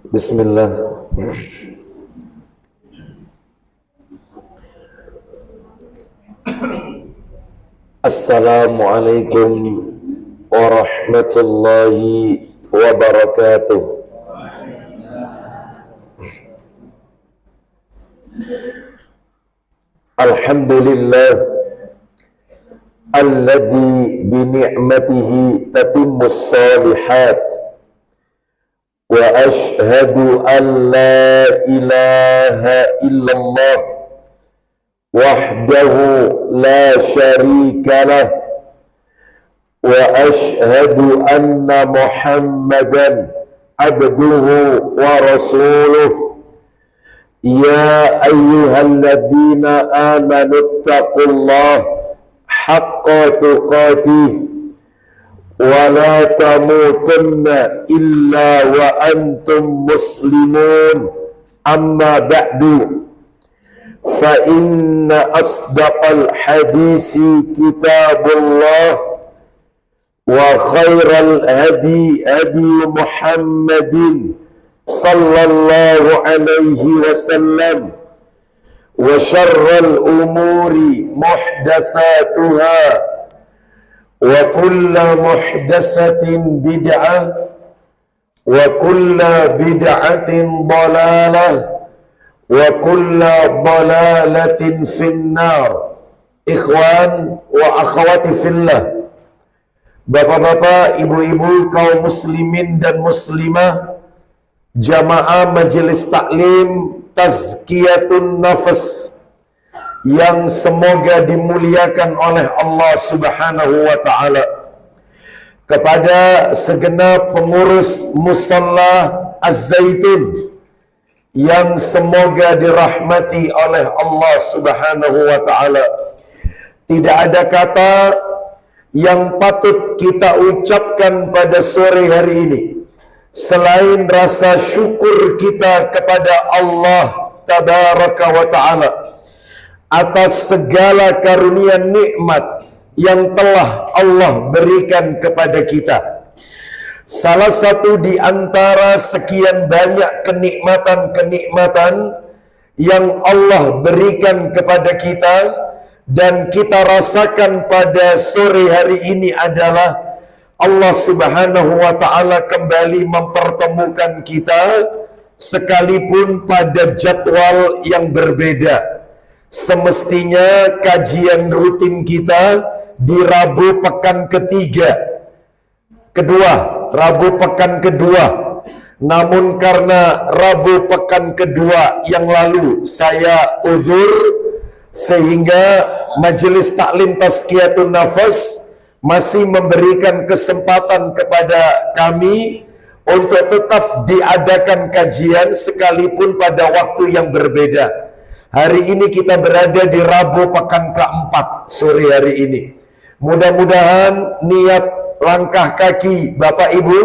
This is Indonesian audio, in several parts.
Bismillah. Assalamualaikum warahmatullahi wabarakatuh. Alhamdulillah alladzi bi ni'matihi tatimmus shalihat. Wa ashhadu an la ilaha illallah wahdahu la syarika lah wa ashhadu anna Muhammadan abduhu wa rasuluh. Ya ayyuhalladzina amanu taqullaha haqqa tuqatih wa la tamutunna illa wa antum muslimun. Amma ba'du, fa inna asdaqal hadisi kitabullah wa khairal hadi hadi Muhammadin sallallahu alaihi wasallam wa syarral umuri muhdatsatuha wa kulla muhdatsatin bid'ah wa kulla bid'atin dalalah wa kulla dalalatin finnar. Ikhwan wa akhwati fillah, bapak-bapak, ibu-ibu, kaum muslimin dan muslimah, jamaah majelis taklim Tazkiyatun Nafas yang semoga dimuliakan oleh Allah Subhanahu wa ta'ala, kepada segenap pengurus Musalla Az-Zaitun yang semoga dirahmati oleh Allah Subhanahu wa ta'ala. Tidak ada kata yang patut kita ucapkan pada sore hari ini selain rasa syukur kita kepada Allah Tabaraka wa ta'ala atas segala karunia nikmat yang telah Allah berikan kepada kita. Salah satu di antara sekian banyak kenikmatan-kenikmatan yang Allah berikan kepada kita dan kita rasakan pada sore hari ini adalah Allah Subhanahu wa ta'ala kembali mempertemukan kita sekalipun pada jadwal yang berbeda. Semestinya kajian rutin kita di Rabu pekan Rabu pekan kedua. Namun karena Rabu pekan kedua yang lalu saya uzur, sehingga Majelis Taklim Tazkiyatun Nafas masih memberikan kesempatan kepada kami untuk tetap diadakan kajian sekalipun pada waktu yang berbeda. Hari ini kita berada di Rabu pekan keempat sore hari ini. Mudah-mudahan niat langkah kaki Bapak Ibu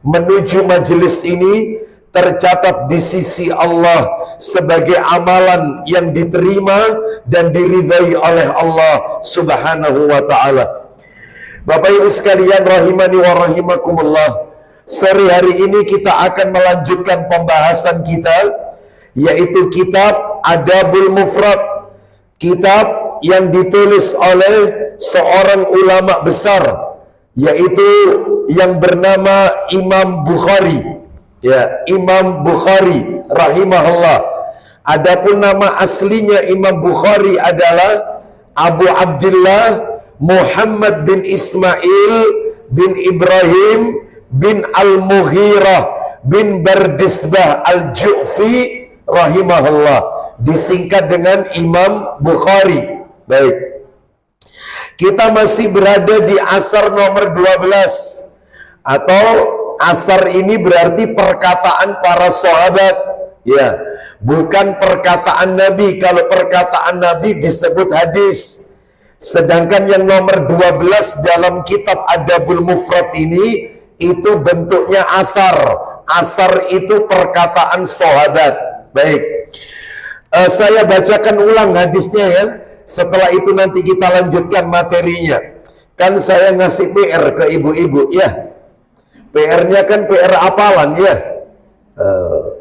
menuju majelis ini tercatat di sisi Allah sebagai amalan yang diterima dan diridhai oleh Allah Subhanahu wa ta'ala. Bapak Ibu sekalian rahimani wa rahimakumullah, sore hari ini kita akan melanjutkan pembahasan kita, yaitu kitab Adabul Mufrad, kitab yang ditulis oleh seorang ulama besar, yaitu yang bernama Imam Bukhari. Ya, Imam Bukhari rahimahullah. Adapun nama aslinya Imam Bukhari adalah Abu Abdullah Muhammad bin Ismail bin Ibrahim bin Al-Mughirah bin Bardisbah Al-Ju'fi rahimahullah, disingkat dengan Imam Bukhari. Baik, kita masih berada di asar nomor 12, atau asar ini berarti perkataan para sahabat, ya, bukan perkataan Nabi. Kalau perkataan Nabi disebut hadis, sedangkan yang nomor 12 dalam kitab Adabul Mufrad ini itu bentuknya asar. Asar itu perkataan sahabat. Baik, saya bacakan ulang hadisnya ya. Setelah itu nanti kita lanjutkan materinya. Kan saya ngasih PR ke ibu-ibu ya. PR-nya kan PR apalan ya.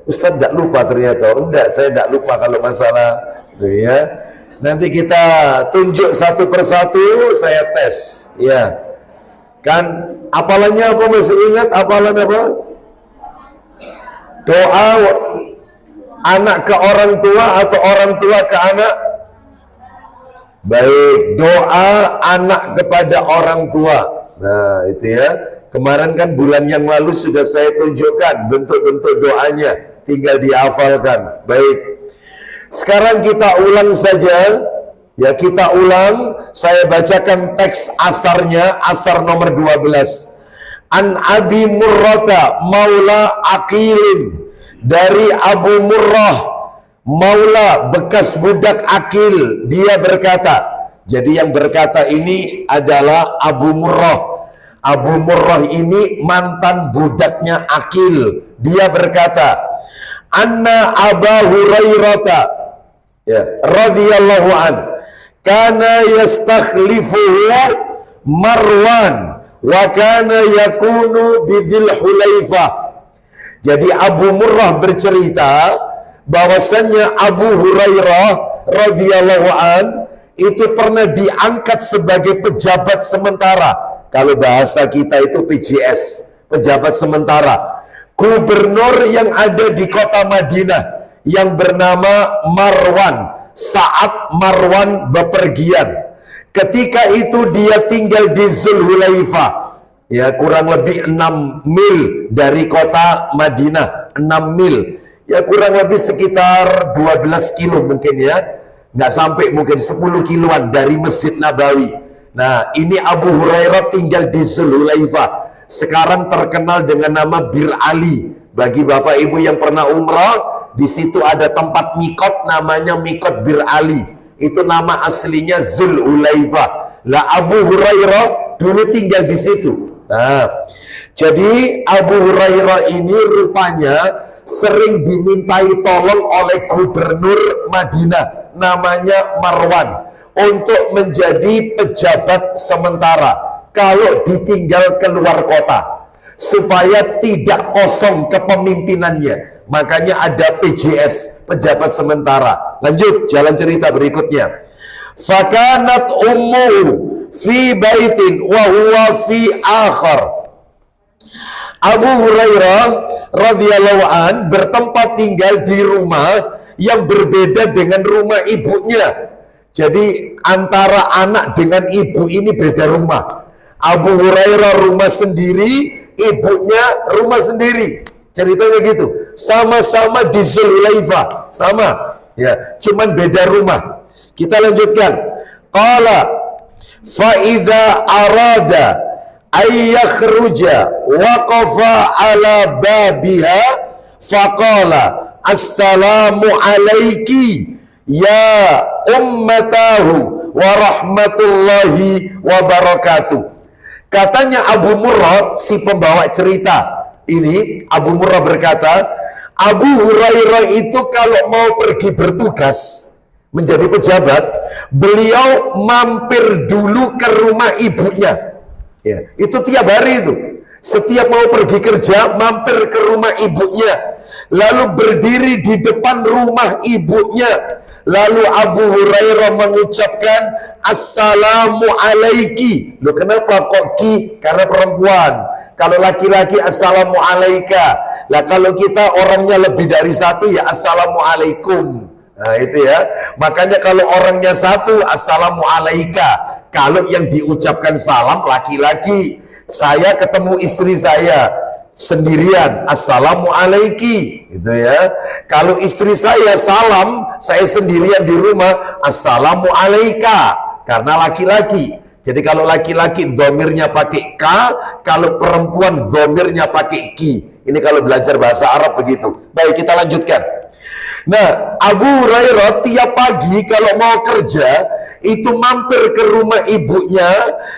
Ustaz tidak lupa ternyata. Enggak, saya tidak lupa kalau masalah ya. Nanti kita tunjuk satu persatu, saya tes ya. Kan hafalannya apa, masih ingat hafalan apa? Doa anak ke orang tua atau orang tua ke anak? Baik, doa anak kepada orang tua. Nah, itu ya. Kemarin kan bulan yang lalu sudah saya tunjukkan bentuk-bentuk doanya, tinggal dihafalkan. Baik. Sekarang kita ulang saja. Ya, kita ulang. Saya bacakan teks asarnya, asar nomor 12. An Abi Murrata Maula Aqilin, dari Abu Murrah Maula bekas budak Aqil, dia berkata. Jadi yang berkata ini adalah Abu Murrah. Abu Murrah ini mantan budaknya Aqil. Dia berkata, Anna Aba Hurairata ya, radhiyallahu an kana yastakhlifuhu Marwan wa kana yakunu bidzil Hulaifah. Jadi Abu Murrah bercerita bahwasannya Abu Hurairah radhiyallahu an itu pernah diangkat sebagai pejabat sementara. Kalau bahasa kita itu PJS, pejabat sementara, gubernur yang ada di kota Madinah yang bernama Marwan saat Marwan bepergian. Ketika itu dia tinggal di Zulhulaifah, ya kurang lebih 6 mil dari kota Madinah, 6 mil, ya kurang lebih sekitar 12 kilo mungkin ya, nggak sampai mungkin 10 kiloan dari Masjid Nabawi. Nah, ini Abu Hurairah tinggal di Zulhulaifah. Sekarang terkenal dengan nama Bir Ali. Bagi Bapak Ibu yang pernah umrah, di situ ada tempat mikot namanya Mikot Bir Ali. Itu nama aslinya Zulhulaifah. Lah Abu Hurairah dulu tinggal di situ. Nah, jadi Abu Hurairah ini rupanya sering dimintai tolong oleh gubernur Madinah namanya Marwan untuk menjadi pejabat sementara kalau ditinggal keluar kota supaya tidak kosong kepemimpinannya. Makanya ada PJS, pejabat sementara. Lanjut, jalan cerita berikutnya. Fakanat ummuhu fi baitin wa huwa fi akhar. Abu Hurairah radhiyallahu an bertempat tinggal di rumah yang berbeda dengan rumah ibunya. Jadi antara anak dengan ibu ini beda rumah. Abu Hurairah rumah sendiri, ibunya rumah sendiri. Ceritanya gitu. Sama-sama di Zulhulaifah, sama. Ya, cuman beda rumah. Kita lanjutkan. Qala fa idza arada ay yakhruja waqafa ala babiha faqala assalamu alayki ya ummatahu wa rahmatullahi wa barakatuh. Katanya Abu Murrah, si pembawa cerita ini, Abu Murrah berkata, Abu Hurairah itu kalau mau pergi bertugas menjadi pejabat, beliau mampir dulu ke rumah ibunya. Ya, itu tiap hari itu. Setiap mau pergi kerja, mampir ke rumah ibunya. Lalu berdiri di depan rumah ibunya. Lalu Abu Hurairah mengucapkan Assalamu alaiki. Loh kenapa kok ki? Karena perempuan. Kalau laki-laki Assalamu alaika. Lah kalau kita orangnya lebih dari satu ya Assalamu alaikum. Nah itu ya. Makanya kalau orangnya satu Assalamu alaika. Kalau yang diucapkan salam laki-laki. Saya ketemu istri saya sendirian, Assalamu alaiki, gitu ya. Kalau istri saya salam, saya sendirian di rumah, Assalamu alaika, karena laki-laki. Jadi kalau laki-laki dhamirnya pakai ka, kalau perempuan dhamirnya pakai ki. Ini kalau belajar bahasa Arab begitu. Baik, kita lanjutkan. Nah, Abu Hurairah tiap pagi kalau mau kerja itu mampir ke rumah ibunya,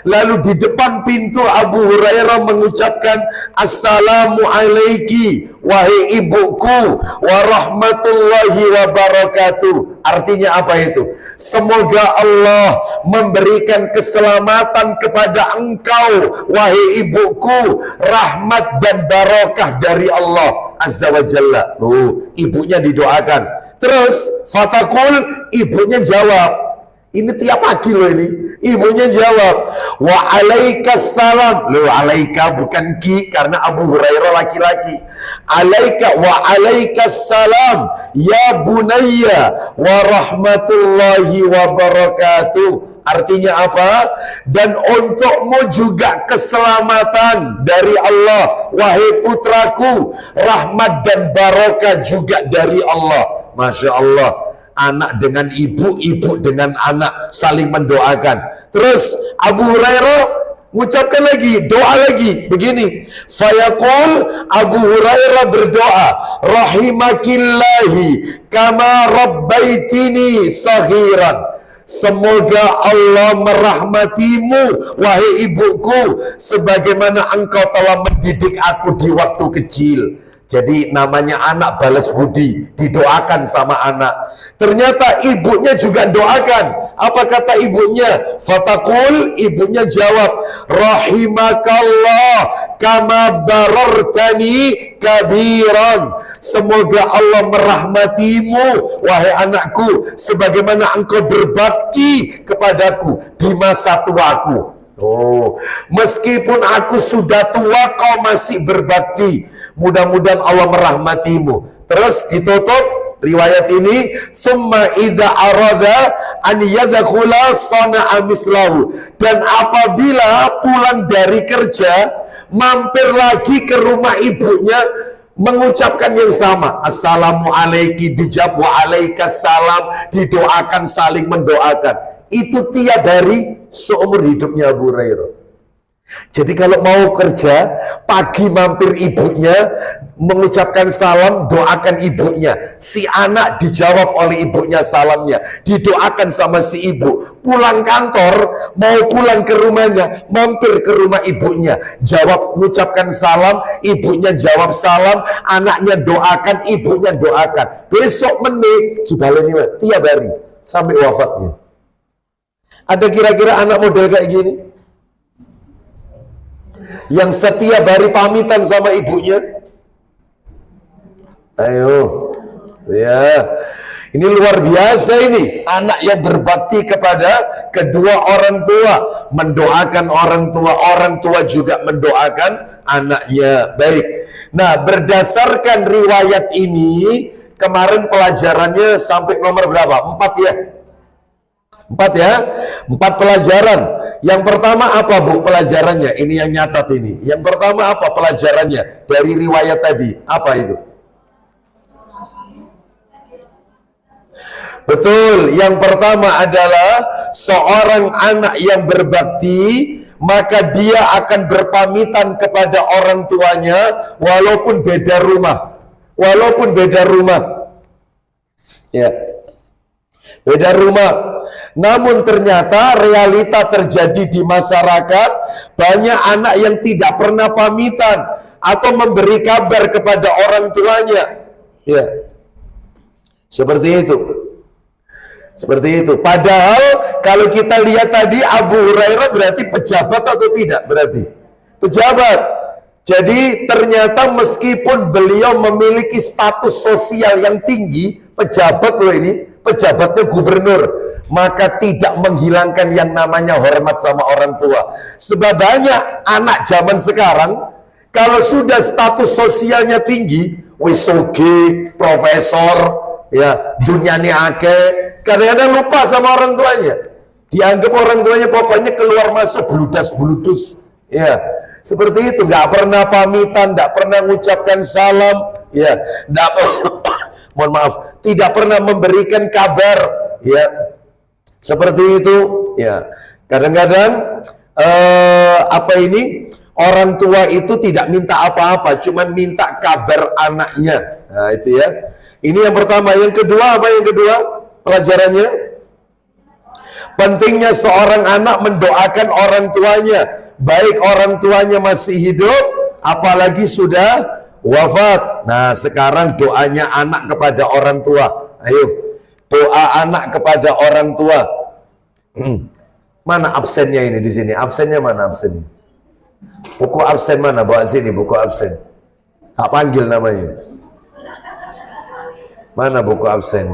lalu di depan pintu Abu Hurairah mengucapkan Assalamu alaiki wahai ibuku wa rahmatullahi wa barakatuh. Artinya apa itu? Semoga Allah memberikan keselamatan kepada engkau wahai ibuku, rahmat dan barakah dari Allah. azza wa jalla. Ibunya didoakan. Terus fatakul, ibunya jawab. Ini tiap pagi loh ini. Ibunya jawab, wa alaikas salam. Loh, alaika bukan ki, karena Abu Hurairah laki-laki. Alaika wa alaikas salam ya bunayya wa rahmatullahi wa barakatuh. Artinya apa? Dan untukmu juga keselamatan dari Allah, wahai putraku. Rahmat dan barokah juga dari Allah. Masya Allah. Anak dengan ibu, ibu dengan anak saling mendoakan. Terus Abu Hurairah mengucapkan lagi, doa lagi begini. Fayaqul, Abu Hurairah berdoa, rahimakillahi kama rabbaitini saghiran. Semoga Allah merahmatimu, wahai ibuku, sebagaimana engkau telah mendidik aku di waktu kecil. Jadi namanya anak balas budi, didoakan sama anak. Ternyata ibunya juga doakan. Apa kata ibunya? Fatakul, ibunya jawab, rahimakallah kama barartani kabiran. Semoga Allah merahmatimu, wahai anakku, sebagaimana engkau berbakti kepadaku di masa tuaku. Meskipun aku sudah tua, kau masih berbakti. Mudah-mudahan Allah merahmatimu. Terus ditutup riwayat ini, summa idza arada an yadkhula sana'a mislahu. Dan apabila pulang dari kerja, mampir lagi ke rumah ibunya, mengucapkan yang sama. Assalamualaikum, dijawab wa alaikas salam, didoakan, saling mendoakan. Itu tiap hari seumur hidupnya Abu Hurairah. Jadi kalau mau kerja, pagi mampir ibunya, mengucapkan salam, doakan ibunya. Si anak dijawab oleh ibunya salamnya, didoakan sama si ibu. Pulang kantor, mau pulang ke rumahnya, mampir ke rumah ibunya, jawab, mengucapkan salam, ibunya jawab salam, anaknya doakan, ibunya doakan. Besok menik, sudah ini tiap hari sampai wafatnya. Ada kira-kira anak model kayak gini? Yang setiap hari pamitan sama ibunya? Ayo, ya, ini luar biasa ini. Anak yang berbakti kepada kedua orang tua, mendoakan orang tua juga mendoakan anaknya. Baik. Nah, berdasarkan riwayat ini, kemarin pelajarannya sampai nomor berapa? 4 ya? 4 ya? 4 pelajaran. Yang pertama apa Bu pelajarannya? Ini yang nyatat ini. Yang pertama apa pelajarannya dari riwayat tadi? Apa itu? Betul, yang pertama adalah seorang anak yang berbakti, maka dia akan berpamitan kepada orang tuanya walaupun beda rumah. Walaupun beda rumah. Ya. Beda rumah. Namun ternyata realita terjadi di masyarakat, banyak anak yang tidak pernah pamitan atau memberi kabar kepada orang tuanya. Ya. Seperti itu. Seperti itu. Padahal kalau kita lihat tadi Abu Hurairah berarti pejabat atau tidak? Berarti pejabat. Jadi ternyata meskipun beliau memiliki status sosial yang tinggi, pejabat loh ini, pejabatnya gubernur, maka tidak menghilangkan yang namanya hormat sama orang tua. Sebab banyak anak zaman sekarang, kalau sudah status sosialnya tinggi, wisoge, profesor, ya, duniane akeh, kadang-kadang lupa sama orang tuanya. Dianggap orang tuanya pokoknya keluar masuk bludas-bludus. Ya, seperti itu, nggak pernah pamitan, nggak pernah mengucapkan salam, ya, nggak mohon maaf, tidak pernah memberikan kabar, ya, seperti itu, ya. Kadang-kadang apa ini, orang tua itu tidak minta apa-apa, cuman minta kabar anaknya. Nah, itu ya. Ini yang pertama. Yang kedua apa? Yang kedua pelajarannya, pentingnya seorang anak mendoakan orang tuanya, baik orang tuanya masih hidup, apalagi sudah wafat. Nah, sekarang doanya anak kepada orang tua. Ayo, doa anak kepada orang tua. Mana absennya ini di sini? Absennya mana absen? Buku absen mana? Bawa sini buku absen. Tak panggil namanya. Mana buku absen?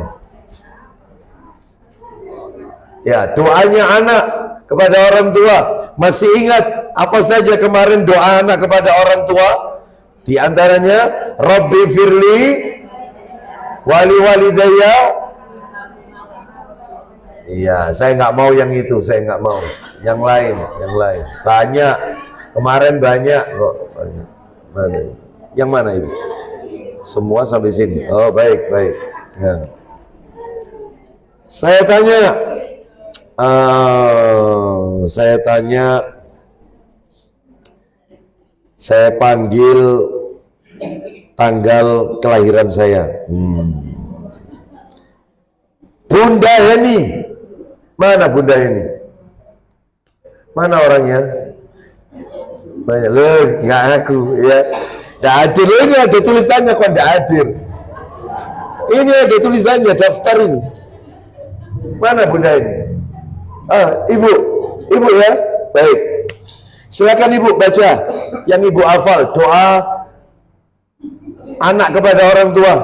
Ya, doanya anak kepada orang tua. Masih ingat apa saja kemarin doa anak kepada orang tua? Di antaranya, Rabbi firli wali walidayya. Iya, saya nggak mau yang itu, saya nggak mau. Yang lain. Banyak. Kemarin banyak kok. Mana? Yang mana Ibu? Semua sampai sini. Oh, baik. Ya. Saya panggil tanggal kelahiran saya. Bunda Heni. Mana Bunda Heni? Mana orangnya? Banyak loh, nggak aku ya. Nggak hadir, ini ada tulisannya kok nggak hadir. Ini ada tulisannya, daftar ini. Mana Bunda Heni? Ibu ya, baik. Silakan Ibu baca yang Ibu hafal, doa anak kepada orang tua.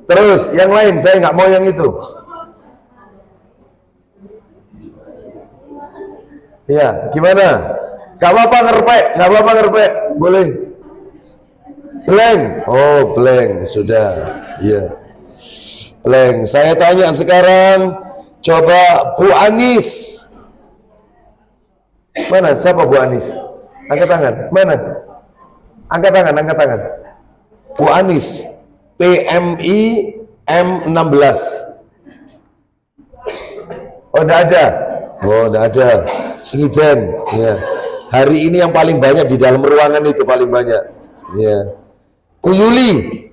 Terus yang lain saya nggak mau yang itu. Ya, gimana? Gak apa-apa ngerpek, boleh. Blank, oh blank, sudah, ya. Blank. Saya tanya sekarang, coba Bu Anis. Mana? Siapa Bu Anis? Angkat tangan. Mana? Angkat tangan. Bu Anis. PMI M16. Oh, enggak ada. Slidan. Ya. Hari ini yang paling banyak di dalam ruangan itu paling banyak. Ya. Bu Yuli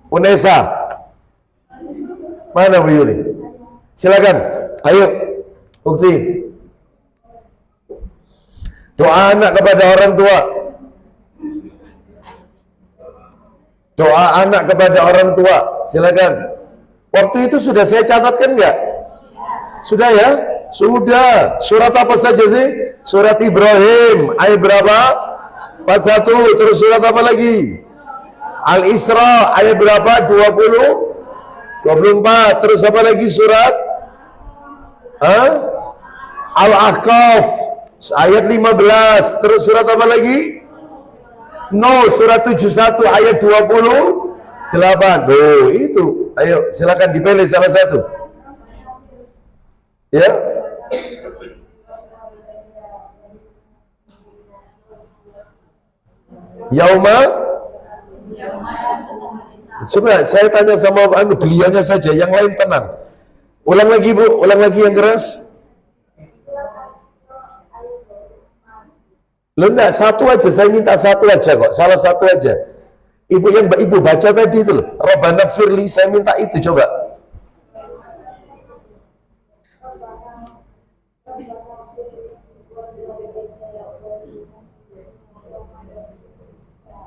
Unesa. Mana Bu Yuli? Silakan. Ayo. Bukti. Doa anak kepada orang tua. Doa anak kepada orang tua. Silakan. Waktu itu sudah saya catatkan enggak? Sudah ya? Sudah. Surat apa saja sih? Surat Ibrahim. Ayat berapa? 41. Terus surat apa lagi? Al-Isra. Ayat berapa? 20? 24. Terus apa lagi surat? Al-Ahqaf. Ayat 15. Terus surat apa lagi? No, surat 71 ayat 28. Oh, itu. Ayo, silakan dipilih salah satu. Ya. Yauma. Coba saya tanya sama beliaunya saja, yang lain tenang. Ulang lagi Bu, ulang lagi yang keras. Lo enggak, satu aja, saya minta satu aja kok, salah satu aja. Ibu yang Ibu baca tadi itu loh, Rabbana firli, saya minta itu coba.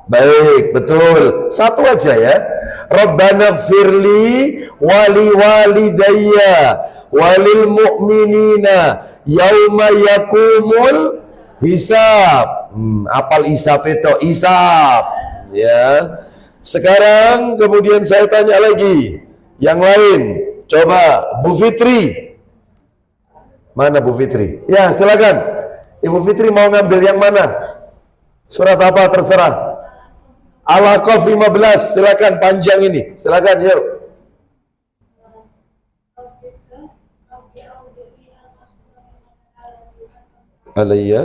Baik, betul. Satu aja ya. Rabbana firli wali walidayya walil mu'minina yauma yakumul hisab. Apal hisab itu, hisab. Ya. Sekarang kemudian saya tanya lagi. Yang lain. Coba Bu Fitri. Mana Bu Fitri? Ya, silakan. Ibu Fitri mau ngambil yang mana? Surat apa terserah. Al-Ahqaf 15, silakan panjang ini. Silakan, yuk. Alayya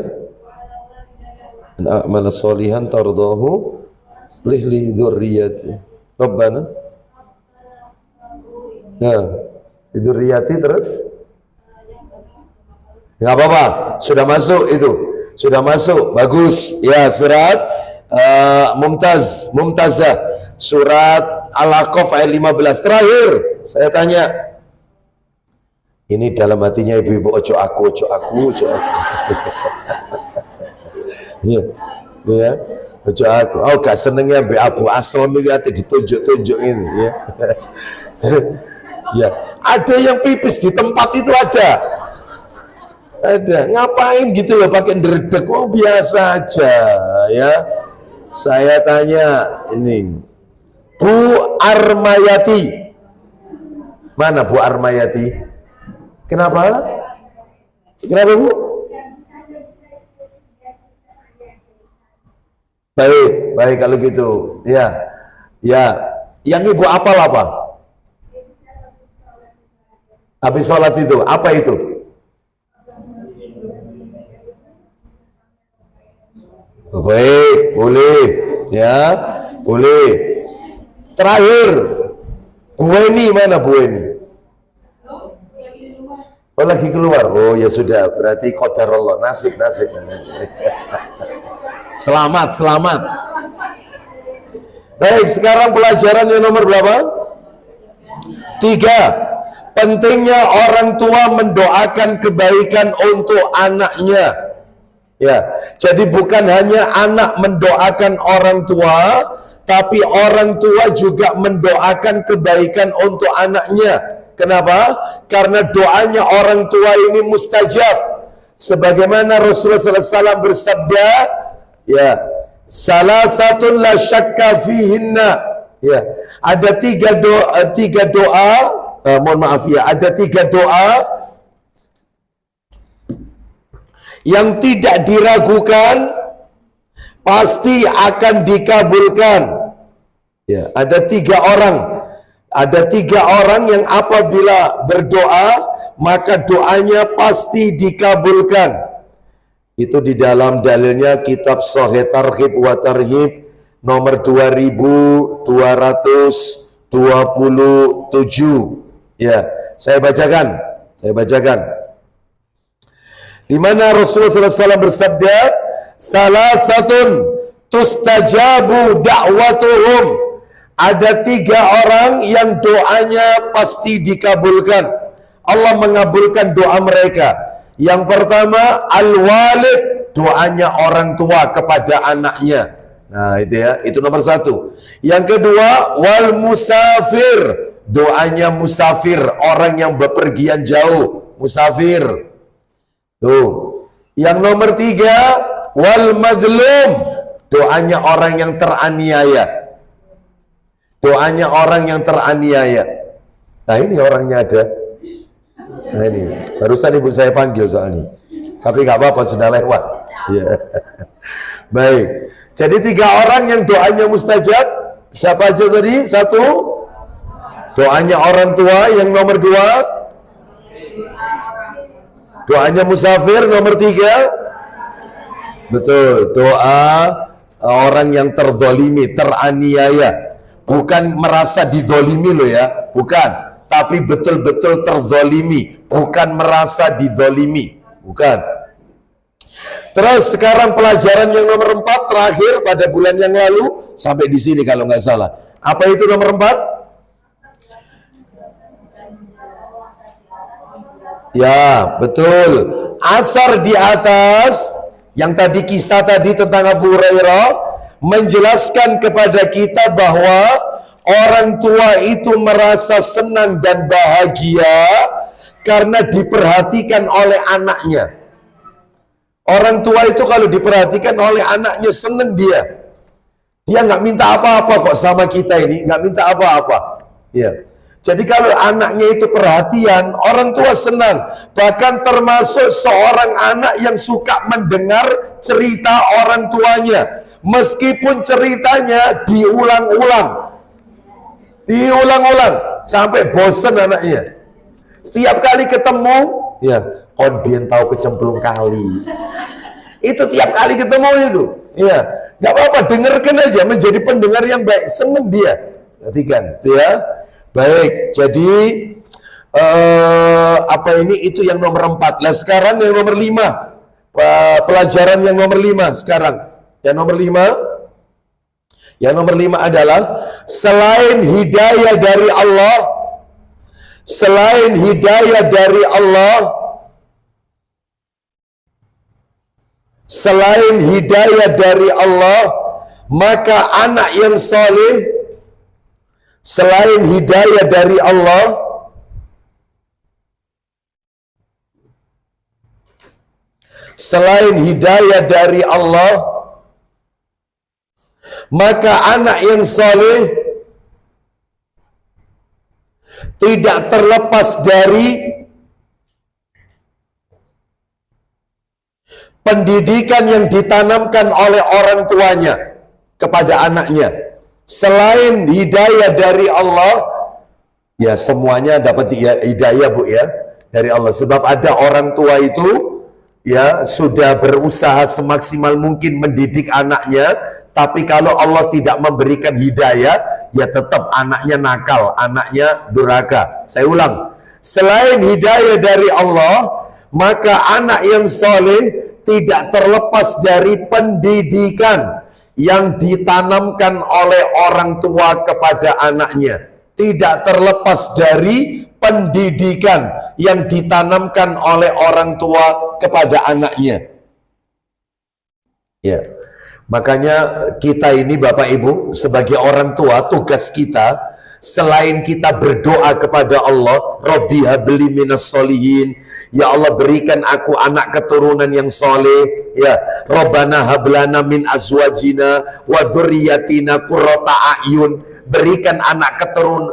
an a'mala shalihan tardahu aslih li dzurriyyati. Rabbana. Nah, dzurriyyati terus. Enggak apa-apa, sudah masuk itu. Sudah masuk, bagus. Ya, surat Mumtazah, surat Al-Ahqaf ayat 15. Terakhir, saya tanya. Ini dalam hatinya ibu-ibu, ojo aku. Iya, ya, ojo aku. Oh, gak senengnya Mbak Abu Aslam itu hati ditunjuk-tunjuk ini, ya. Ya, ada yang pipis di tempat itu ada. Ada. Ngapain gitu loh pakai ndredeg? Oh biasa aja ya. Saya tanya ini, Bu Armayati. Mana Bu Armayati? Kenapa? Kenapa Bu? Baik, baik kalau gitu. Ya, ya. Yang Ibu apal apa? Habis sholat itu, apa itu? Baik, boleh. Ya, boleh. Terakhir, Bu Eni mana Bu Eni? Oh lagi keluar. Oh ya sudah, berarti qadarullah, nasib. Selamat. Baik, sekarang pelajaran yang nomor berapa? 3. Pentingnya orang tua mendoakan kebaikan untuk anaknya. Ya, jadi bukan hanya anak mendoakan orang tua, tapi orang tua juga mendoakan kebaikan untuk anaknya. Kenapa? Karena doanya orang tua ini mustajab. Sebagaimana Rasulullah SAW bersabda, ya, salah satu la syakka fihinna. Ya, ada tiga doa, mohon maaf ya, ada 3 doa yang tidak diragukan pasti akan dikabulkan. Ya, ada 3 orang yang apabila berdoa maka doanya pasti dikabulkan. Itu di dalam dalilnya kitab Sahih Targhib wa Tarhib nomor 2227. Ya, saya bacakan. Di mana Rasulullah SAW bersabda, salah satu tustajabu da'watuhum. Ada 3 orang yang doanya pasti dikabulkan. Allah mengabulkan doa mereka. Yang pertama, al-walid, doanya orang tua kepada anaknya. Nah itu ya, itu nomor 1. Yang kedua, wal musafir, doanya musafir, orang yang bepergian jauh, musafir. Tuh. Yang nomor 3, wal madlum, doanya orang yang teraniaya. Nah ini orangnya ada. Nah ini, barusan ibu saya panggil soalnya. Tapi nggak apa-apa, sudah lewat. Ya. Baik. Jadi 3 orang yang doanya mustajab. Siapa aja tadi? 1, doanya orang tua. Yang nomor 2, doanya musafir. Nomor 3, betul, doa orang yang terzolimi, teraniaya. Bukan merasa dizolimi loh ya, bukan. Tapi betul-betul terzolimi, bukan merasa dizolimi, bukan. Terus sekarang pelajaran yang nomor 4 terakhir pada bulan yang lalu sampai di sini kalau nggak salah. Apa itu nomor 4? Ya, betul. Asar di atas, yang tadi kisah tadi tentang Abu Hurairah menjelaskan kepada kita bahwa orang tua itu merasa senang dan bahagia karena diperhatikan oleh anaknya. Orang tua itu kalau diperhatikan oleh anaknya senang dia. Dia nggak minta apa-apa kok sama kita ini, nggak minta apa-apa. Ya. Jadi kalau anaknya itu perhatian, orang tua senang. Bahkan termasuk seorang anak yang suka mendengar cerita orang tuanya. Meskipun ceritanya diulang-ulang sampai bosan anaknya. Setiap kali ketemu, ya, kon biyen tahu kecemplung kali. Itu tiap kali ketemu itu, ya, nggak apa-apa, dengarkan aja, menjadi pendengar yang baik, seneng dia. Perhatikan, ya. Baik, jadi apa ini itu yang nomor 4. Nah sekarang yang nomor 5, pelajaran yang nomor 5 sekarang. Yang nomor 5 adalah selain hidayah dari Allah, maka anak yang soleh selain hidayah dari Allah, selain hidayah dari Allah, maka anak yang soleh tidak terlepas dari pendidikan yang ditanamkan oleh orang tuanya kepada anaknya. Selain hidayah dari Allah, ya semuanya dapat hidayah Bu ya dari Allah. Sebab ada orang tua itu ya sudah berusaha semaksimal mungkin mendidik anaknya, tapi kalau Allah tidak memberikan hidayah, ya tetap anaknya nakal, anaknya durhaka. Saya ulang, selain hidayah dari Allah, maka anak yang soleh tidak terlepas dari pendidikan yang ditanamkan oleh orang tua kepada anaknya. Tidak terlepas dari pendidikan yang ditanamkan oleh orang tua kepada anaknya. Ya, makanya kita ini Bapak Ibu sebagai orang tua, tugas kita selain kita berdoa kepada Allah, Rabbi habli minas solihin, ya Allah berikan aku anak keturunan yang soleh, ya Rabbana hablana min azwajina wa dzurriyyatina qurrata a'yun, berikan anak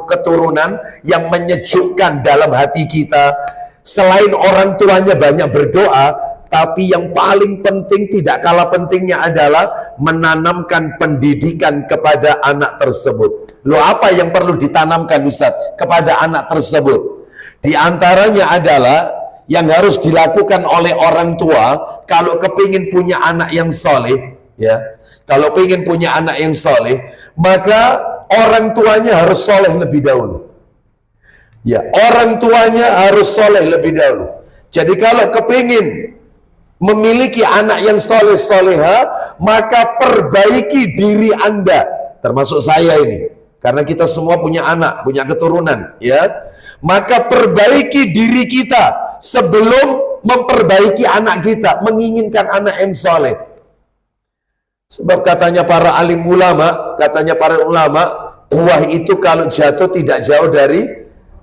keturunan yang menyejukkan dalam hati kita. Selain orang tuanya banyak berdoa, tapi yang paling penting, tidak kalah pentingnya adalah menanamkan pendidikan kepada anak tersebut. Loh, apa yang perlu ditanamkan Ustaz kepada anak tersebut? Di antaranya adalah yang harus dilakukan oleh orang tua kalau kepingin punya anak yang soleh, ya. Kalau pengen punya anak yang soleh, maka orang tuanya harus soleh lebih dahulu. Ya, orang tuanya harus soleh lebih dahulu. Jadi kalau kepingin memiliki anak yang soleh soleha, maka perbaiki diri Anda, termasuk saya ini. Karena kita semua punya anak, punya keturunan, ya. Maka perbaiki diri kita sebelum memperbaiki anak kita, menginginkan anak yang soleh. Sebab katanya para alim ulama, buah itu kalau jatuh tidak jauh dari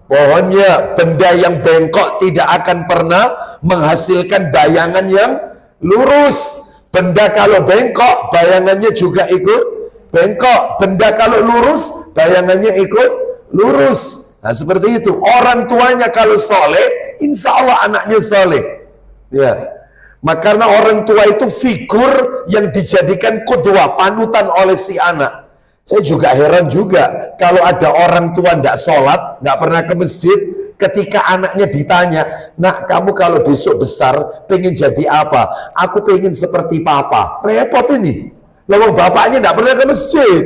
pohonnya. Benda yang bengkok tidak akan pernah menghasilkan bayangan yang lurus. Benda kalau bengkok, bayangannya juga ikut bengkok. Benda kalau lurus, bayangannya ikut lurus. Nah seperti itu. Orang tuanya kalau soleh, insya Allah anaknya soleh. Ya. Maka karena orang tua itu figur yang dijadikan qudwah, panutan oleh si anak. Saya juga heran juga kalau ada orang tua tidak sholat, nggak pernah ke masjid, ketika anaknya ditanya, nak kamu kalau besok besar pengen jadi apa? Aku pengen seperti papa. Repot ini. Lalu bapaknya tidak pernah ke masjid,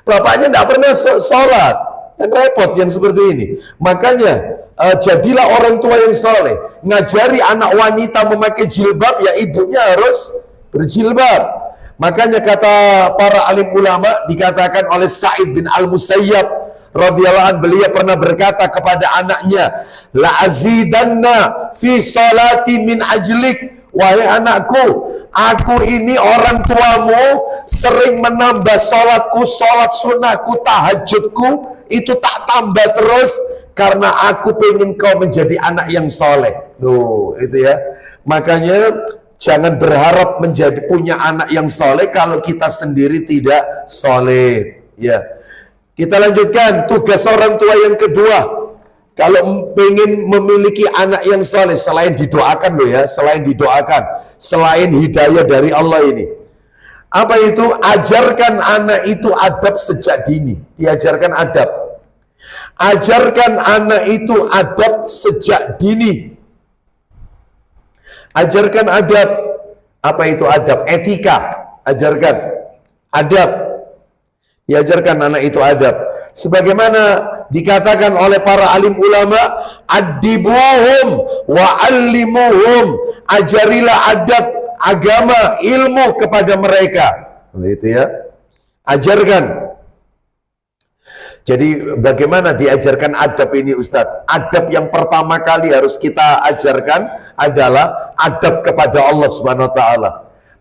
bapaknya tidak pernah sholat, kan repot yang seperti ini. Makanya jadilah orang tua yang soleh, ngajari anak wanita memakai jilbab, ya ibunya harus berjilbab. Makanya kata para alim ulama, dikatakan oleh Sa'id bin Al-Musayyab radhiyallahu anhu, beliau pernah berkata kepada anaknya, la azidanna fi salati min ajlik, wahai anakku, aku ini orang tuamu, sering menambah sholatku, sholat sunnahku, tahajudku, itu tak tambah terus, karena aku pengen kau menjadi anak yang soleh. Tuh, itu ya. Makanya jangan berharap punya anak yang soleh kalau kita sendiri tidak soleh. Ya, kita lanjutkan tugas orang tua yang kedua. Kalau ingin memiliki anak yang soleh, selain didoakan loh ya, selain didoakan, selain hidayah dari Allah ini, apa itu? Ajarkan anak itu adab sejak dini. Diajarkan adab. Ajarkan anak itu adab sejak dini. Ajarkan adab. Apa itu adab? Etika. Ajarkan adab. Diajarkan anak itu adab. Sebagaimana dikatakan oleh para alim ulama, adibuhum wa allimuhum, ajarilah adab agama, ilmu kepada mereka. Begitu ya. Ajarkan. Jadi bagaimana diajarkan adab ini Ustadz? Adab yang pertama kali harus kita ajarkan adalah adab kepada Allah Subhanahu wa taala.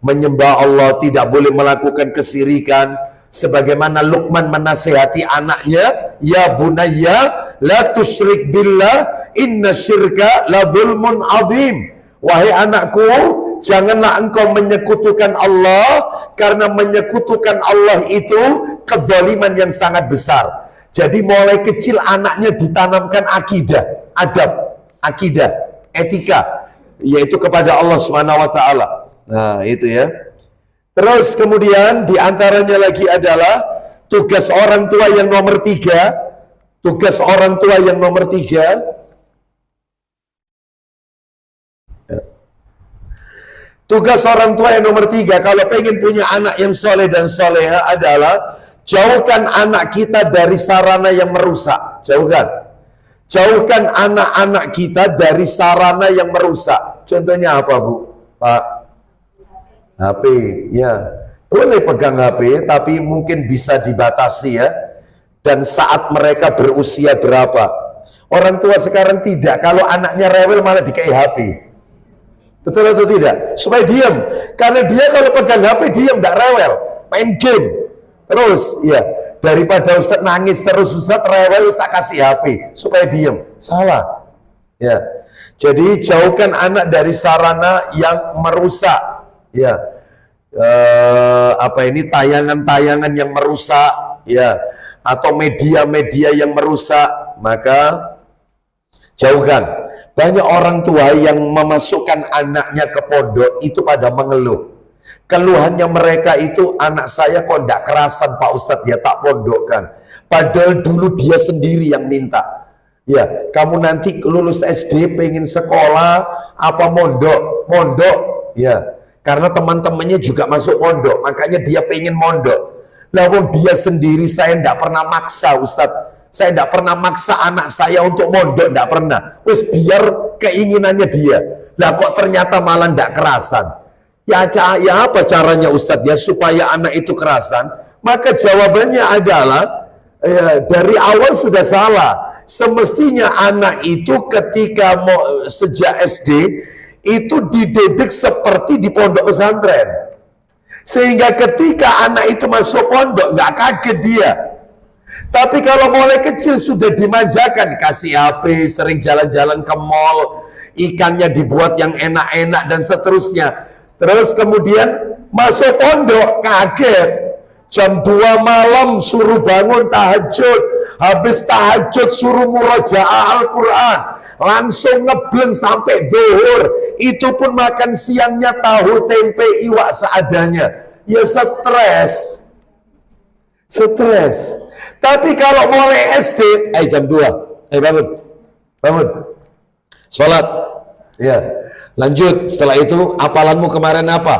Menyembah Allah, tidak boleh melakukan kesirikan. Sebagaimana Luqman menasihati anaknya, ya bunayya la tusyrik billah inna syirka la zulmun azim. Wahai anakku, janganlah engkau menyekutukan Allah, karena menyekutukan Allah itu kezaliman yang sangat besar. Jadi mulai kecil anaknya ditanamkan akidah, adab, akidah, etika, yaitu kepada Allah Subhanahu wa taala. Nah, itu ya. Terus kemudian diantaranya lagi adalah tugas orang tua yang nomor 3. Tugas orang tua yang nomor 3. Tugas orang tua yang nomor 3, kalau pengen punya anak yang soleh dan soleha adalah jauhkan anak kita dari sarana yang merusak. Jauhkan anak-anak kita dari sarana yang merusak. Contohnya apa, Bu? Pak? HP, ya. Boleh pegang HP, tapi mungkin bisa dibatasi ya. Dan saat mereka berusia berapa. Orang tua sekarang tidak. Kalau anaknya rewel malah dikasih HP. Betul atau tidak? Supaya diam. Karena dia kalau pegang HP diam, tidak rewel. Main game. Terus, ya. Daripada Ustadz nangis terus, Ustadz rewel, Ustadz kasih HP. Supaya diam. Salah. Ya. Jadi jauhkan anak dari sarana yang merusak. Ya. Tayangan-tayangan yang merusak. Ya. Atau media-media yang merusak. Maka jauhkan. Banyak orang tua yang memasukkan anaknya ke pondok itu pada mengeluh. Keluhannya mereka itu, anak saya kok tidak kerasan Pak Ustadz, ya tak pondokkan. Padahal dulu dia sendiri yang minta. Ya, kamu nanti lulus SD pengen sekolah apa mondok? Mondok, ya. Karena teman-temannya juga masuk pondok, makanya dia pengen mondok. Lalu dia sendiri, saya tidak pernah maksa Ustadz. Saya tidak pernah maksa anak saya untuk mondok, tidak pernah. Terus biar keinginannya dia. Lah kok ternyata malah tidak kerasan. Ya apa caranya Ustadz ya supaya anak itu kerasan? Maka jawabannya adalah dari awal sudah salah. Semestinya anak itu ketika sejak SD itu dididik seperti di pondok pesantren. Sehingga ketika anak itu masuk pondok nggak kaget dia. Tapi kalau mulai kecil sudah dimanjakan, kasih HP, sering jalan-jalan ke mall, ikannya dibuat yang enak-enak dan seterusnya. Terus kemudian masuk pondok, kaget. Jam 2 malam suruh bangun tahajud, habis tahajud suruh murojaah Al-Quran, langsung ngebleng sampai zuhur. Itu pun makan siangnya tahu, tempe, iwak seadanya. Ya stres. Stres. Tapi kalau mulai SD, jam 2, bangun, sholat, ya, lanjut. Setelah itu, apalanmu kemarin apa?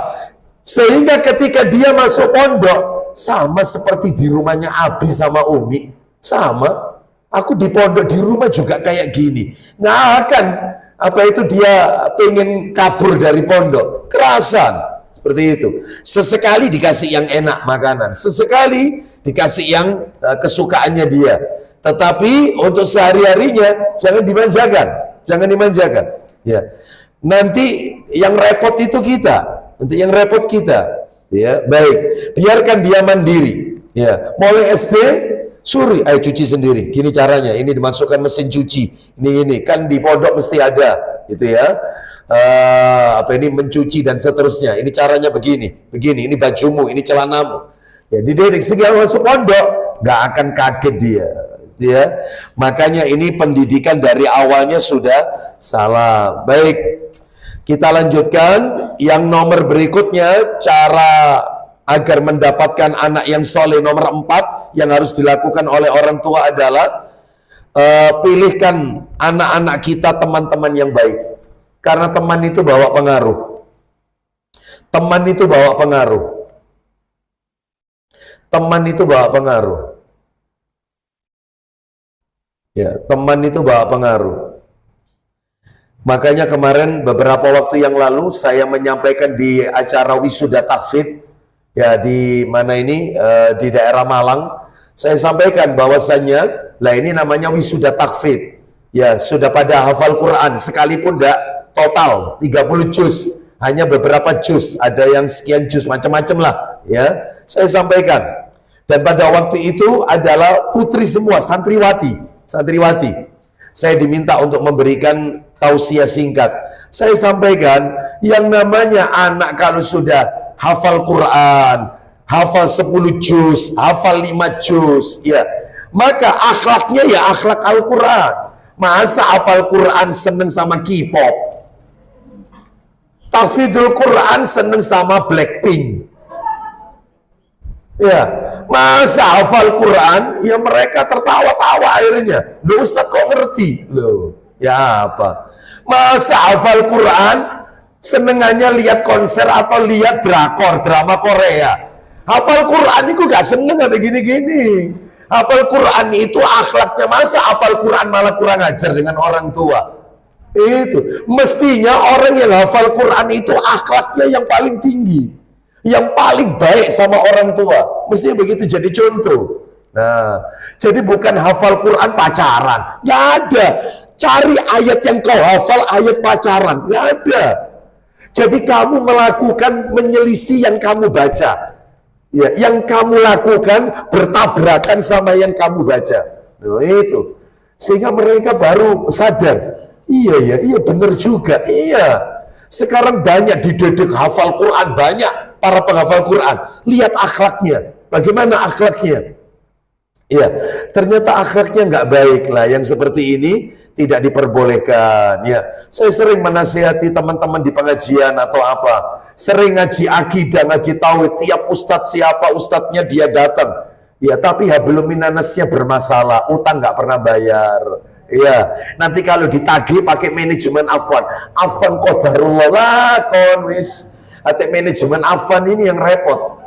Sehingga ketika dia masuk pondok, sama seperti di rumahnya Abi sama Umi, sama. Aku di pondok di rumah juga kayak gini. Nggak akan, dia pengen kabur dari pondok, kerasan. Seperti itu. Sesekali dikasih yang enak makanan, sesekali dikasih yang kesukaannya dia. Tetapi untuk sehari-harinya jangan dimanjakan, ya. Nanti yang repot itu kita, ya. Baik, biarkan dia mandiri, ya. Mulai SD, suri, ayo cuci sendiri. Gini caranya, ini dimasukkan mesin cuci. Ini kan di pondok mesti ada, gitu ya. Mencuci dan seterusnya. Ini caranya begini, ini bajumu, ini celanamu. Ya, dididik sehingga masuk pondok nggak akan kaget dia, ya. Makanya ini pendidikan dari awalnya sudah salah. Baik, kita lanjutkan yang nomor berikutnya, cara agar mendapatkan anak yang soleh. Nomor 4 yang harus dilakukan oleh orang tua adalah pilihkan anak-anak kita teman-teman yang baik. Karena teman itu bawa pengaruh. Teman itu bawa pengaruh. Ya, teman itu bawa pengaruh. Makanya kemarin beberapa waktu yang lalu saya menyampaikan di acara wisuda tahfidz, ya, di mana ini, di daerah Malang. Saya sampaikan bahwasannya, lah ini namanya wisuda tahfidz. Ya, sudah pada hafal Quran sekalipun enggak total 30 juz, hanya beberapa juz, ada yang sekian juz, macam-macam lah, ya. Saya sampaikan, dan pada waktu itu adalah putri semua, santriwati. Saya diminta untuk memberikan tausiah singkat. Saya sampaikan, Yang namanya anak kalau sudah hafal Quran, hafal 10 juz, hafal 5 juz, ya, maka akhlaknya ya akhlak Al-Quran. Masa hafal Quran seneng sama K-pop, tahfidzul Quran seneng sama Blackpink, ya, masa hafal Quran ya mereka tertawa-tawa akhirnya. Loh Ustaz kok ngerti? Loh ya apa? Masa hafal Quran senengannya lihat konser atau lihat drakor, drama Korea. Hafal Quran itu gak seneng ada gini-gini. Hafal Quran itu akhlaknya, masa hafal Quran malah kurang ajar dengan orang tua. Itu mestinya orang yang hafal Quran itu akhlaknya yang paling tinggi, yang paling baik sama orang tua. Mestinya begitu jadi contoh. Nah, jadi bukan hafal Quran pacaran. Gak ada. Cari ayat yang kau hafal, ayat pacaran. Gak ada. Jadi kamu melakukan menyelisih yang kamu baca. Ya, yang kamu lakukan bertabrakan sama yang kamu baca. Nah, itu. Sehingga mereka baru sadar. Iya benar juga. Iya. Sekarang banyak dididik hafal Quran, banyak para penghafal Quran. Lihat akhlaknya. Bagaimana akhlaknya? Iya, ternyata akhlaknya nggak baik lah. Yang seperti ini tidak diperbolehkan. Ya, saya sering menasihati teman-teman di pengajian atau apa. Sering ngaji akidah, ngaji tauhid. Tiap ustadz siapa ustadznya dia datang. Ya, tapi hablum minanasnya bermasalah. Utang nggak pernah bayar. Iya, nanti kalau ditagih pakai manajemen Afwan. Afwan qadarullah lah, konwis. Ate manajemen Afwan ini yang repot.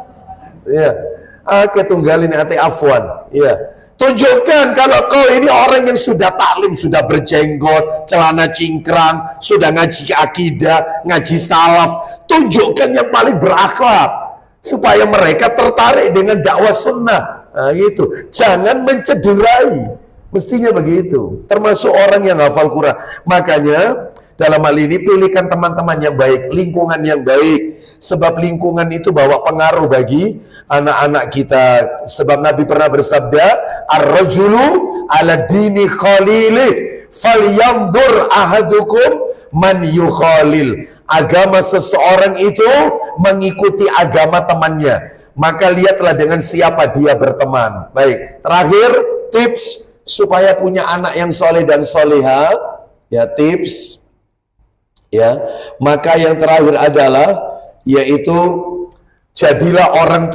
Iya. Oke, tunggalin hati Afwan. Ya, tunjukkan kalau kau ini orang yang sudah taklim, sudah berjenggot, celana cingkrang, sudah ngaji akidah, ngaji salaf. Tunjukkan yang paling berakhlak supaya mereka tertarik dengan dakwah sunnah. Nah, itu jangan mencederai. Mestinya begitu. Termasuk orang yang hafal Quran. Makanya dalam hal ini pilihkan teman-teman yang baik, lingkungan yang baik. Sebab lingkungan itu bawa pengaruh bagi anak-anak kita. Sebab Nabi pernah bersabda, ar-rajulu ala dini khalilih falyanzur ahadukum man yukhalil. Agama seseorang itu mengikuti agama temannya. Maka lihatlah dengan siapa dia berteman. Baik, terakhir tips supaya punya anak yang soleh dan soleha. Ya, tips. Ya, maka yang terakhir adalah yaitu jadilah orang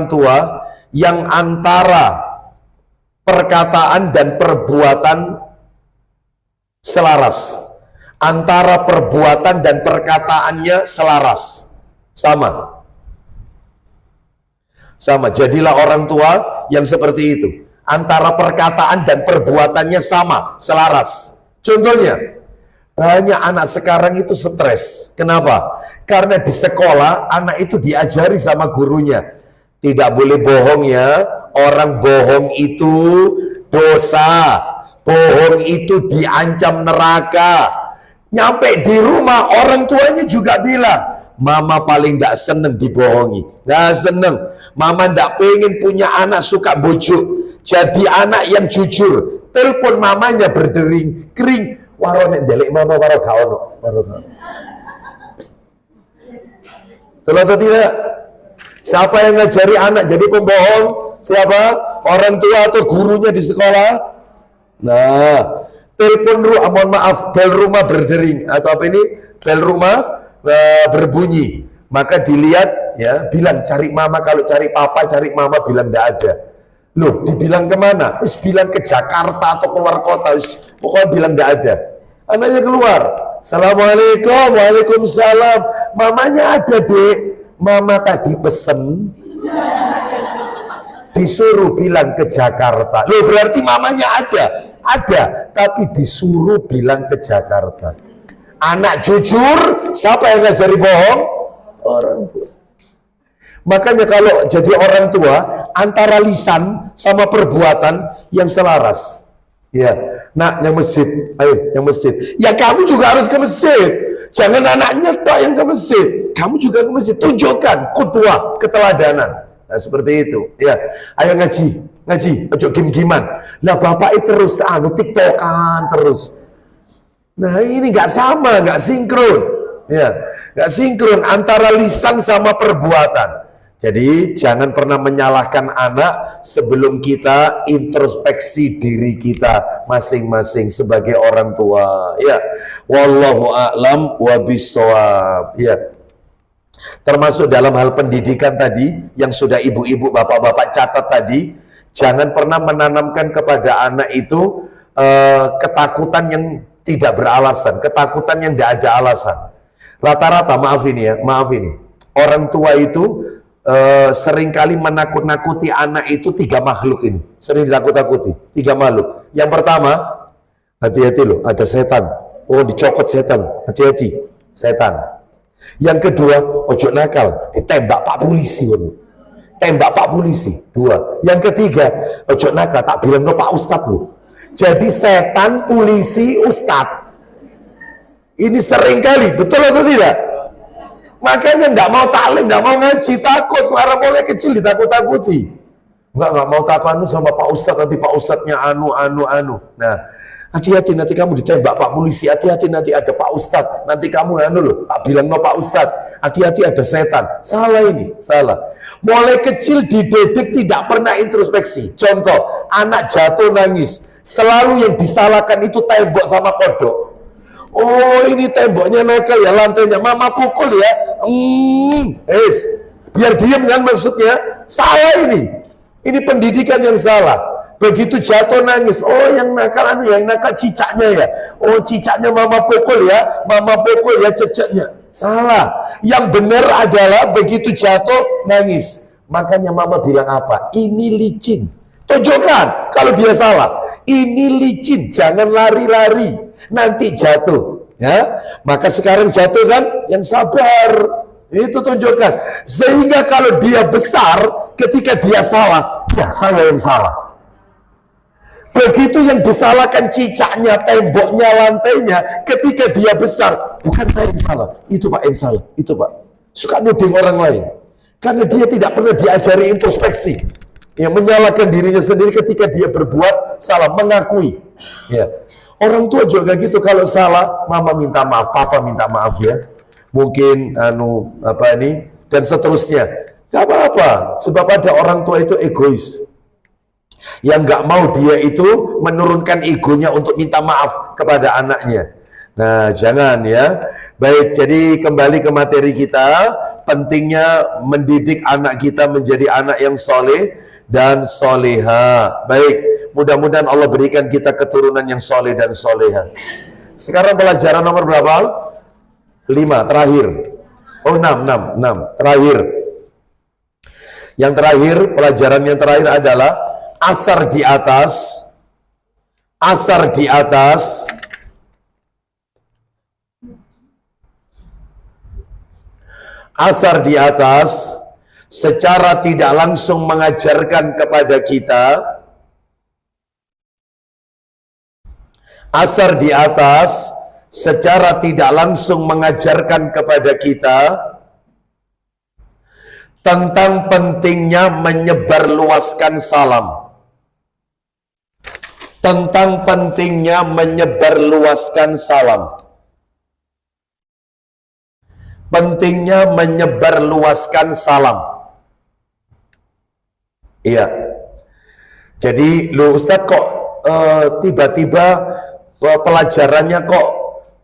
tua yang antara perkataan dan perbuatan selaras, antara perbuatan dan perkataannya selaras, sama, jadilah orang tua yang seperti itu, antara perkataan dan perbuatannya sama, selaras. Contohnya, banyak anak sekarang itu stres. Kenapa? Karena di sekolah anak itu diajari sama gurunya, tidak boleh bohong ya. Orang bohong itu dosa. Bohong itu diancam neraka. Nyampe di rumah orang tuanya juga bilang, mama paling tidak seneng dibohongi. Nggak seneng. Mama tidak pengen punya anak suka bujuk. Jadi anak yang jujur. Telepon mamanya berdering, kering. Waronek delik mama waro kaono. Betul atau tidak? Siapa yang ngajari anak jadi pembohong? Siapa? Orang tua atau gurunya di sekolah? Nah, telepon rumah, mohon maaf, bel rumah berdering atau apa ini? Bel rumah berbunyi. Maka dilihat ya, bilang cari mama, kalau cari papa, cari mama, bilang tidak ada. Loh, dibilang kemana? Terus bilang ke Jakarta atau keluar kota, pokoknya bilang tidak ada. Anaknya keluar, assalamualaikum, waalaikumsalam. Mamanya ada dek, mama tadi pesen, disuruh bilang ke Jakarta. Loh, berarti mamanya ada, tapi disuruh bilang ke Jakarta. Anak jujur, siapa yang ngajari bohong? Orang tua. Makanya kalau jadi orang tua, antara lisan sama perbuatan yang selaras. Ya, nak yang masjid, ayo yang masjid. Ya kamu juga harus ke masjid. Jangan anaknya tok yang ke masjid, kamu juga ke masjid. Tunjukkan qudwah, keteladanan. Nah, seperti itu. Ya, ayo ngaji, ojo gim-giman. Lah bapak itu terus tiktokan terus. Nah ini nggak sama, nggak sinkron, ya, nggak sinkron antara lisan sama perbuatan. Jadi jangan pernah menyalahkan anak sebelum kita introspeksi diri kita masing-masing sebagai orang tua. Ya, wallahu a'lam wa bissawab. Ya, termasuk dalam hal pendidikan tadi yang sudah ibu-ibu, bapak-bapak catat tadi, jangan pernah menanamkan kepada anak itu ketakutan yang tidak beralasan, ketakutan yang tidak ada alasan. Rata-rata, maaf ini ya, maaf ini, orang tua itu seringkali menakut-nakuti anak itu 3 makhluk ini, sering ditakut-takuti 3 makhluk. Yang pertama, hati-hati loh, ada setan. Oh, dicopot setan, hati-hati, setan. Yang kedua, ojo nakal, ditembak Pak Polisi. Tembak Pak Polisi, 2. Yang ketiga, ojo nakal, tak bilang no Pak Ustadz loh. Jadi setan, polisi, ustadz. Ini sering kali, betul atau tidak? Makanya enggak mau taklim, enggak mau ngaji, takut. Karena mulai kecil ditakut-takuti. Enggak mau takut sama Pak Ustadz, nanti Pak Ustadznya anu. Nah, hati-hati nanti kamu ditembak Pak Polisi, hati-hati nanti ada Pak Ustadz, nanti kamu anu loh, tak bilang no Pak Ustadz, hati-hati ada setan. Salah ini, salah. Mulai kecil dididik tidak pernah introspeksi. Contoh, anak jatuh nangis, selalu yang disalahkan itu tembok sama kodok. Oh ini temboknya nakal ya, lantainya mama pukul ya, biar diem kan maksudnya. Salah ini pendidikan yang salah. Begitu jatuh nangis, oh yang nakal yang nakal cicaknya ya, oh cicaknya mama pukul ya ceceknya. Salah. Yang benar adalah begitu jatuh nangis, makanya mama bilang apa? Ini licin. Tunjukkan kalau dia salah. Ini licin, jangan lari-lari, nanti jatuh. Ya, maka sekarang jatuh kan, yang sabar. Itu tunjukkan. Sehingga kalau dia besar, ketika dia salah, ya saya yang salah. Begitu yang disalahkan cicaknya, temboknya, lantainya, ketika dia besar, bukan saya yang salah, itu Pak yang salah, itu Pak. Suka nuding orang lain. Karena dia tidak pernah diajari introspeksi. Yang menyalahkan dirinya sendiri ketika dia berbuat salah, mengakui. Ya. Orang tua juga gitu, kalau salah, mama minta maaf, papa minta maaf ya. Mungkin dan seterusnya. Gak apa-apa, sebab ada orang tua itu egois. Yang gak mau dia itu menurunkan egonya untuk minta maaf kepada anaknya. Nah, jangan ya. Baik, jadi kembali ke materi kita. Pentingnya mendidik anak kita menjadi anak yang soleh dan soleha. Baik, mudah-mudahan Allah berikan kita keturunan yang soleh dan soleha. Sekarang pelajaran nomor berapa? 5, terakhir. Oh 6, terakhir. Yang terakhir, pelajaran yang terakhir adalah asar di atas. Asar di atas. Asar di atas secara tidak langsung mengajarkan kepada kita, asar di atas secara tidak langsung mengajarkan kepada kita tentang pentingnya menyebarluaskan salam, tentang pentingnya menyebarluaskan salam, pentingnya menyebarluaskan salam. Iya. Jadi, lu Ustadz kok tiba-tiba pelajarannya kok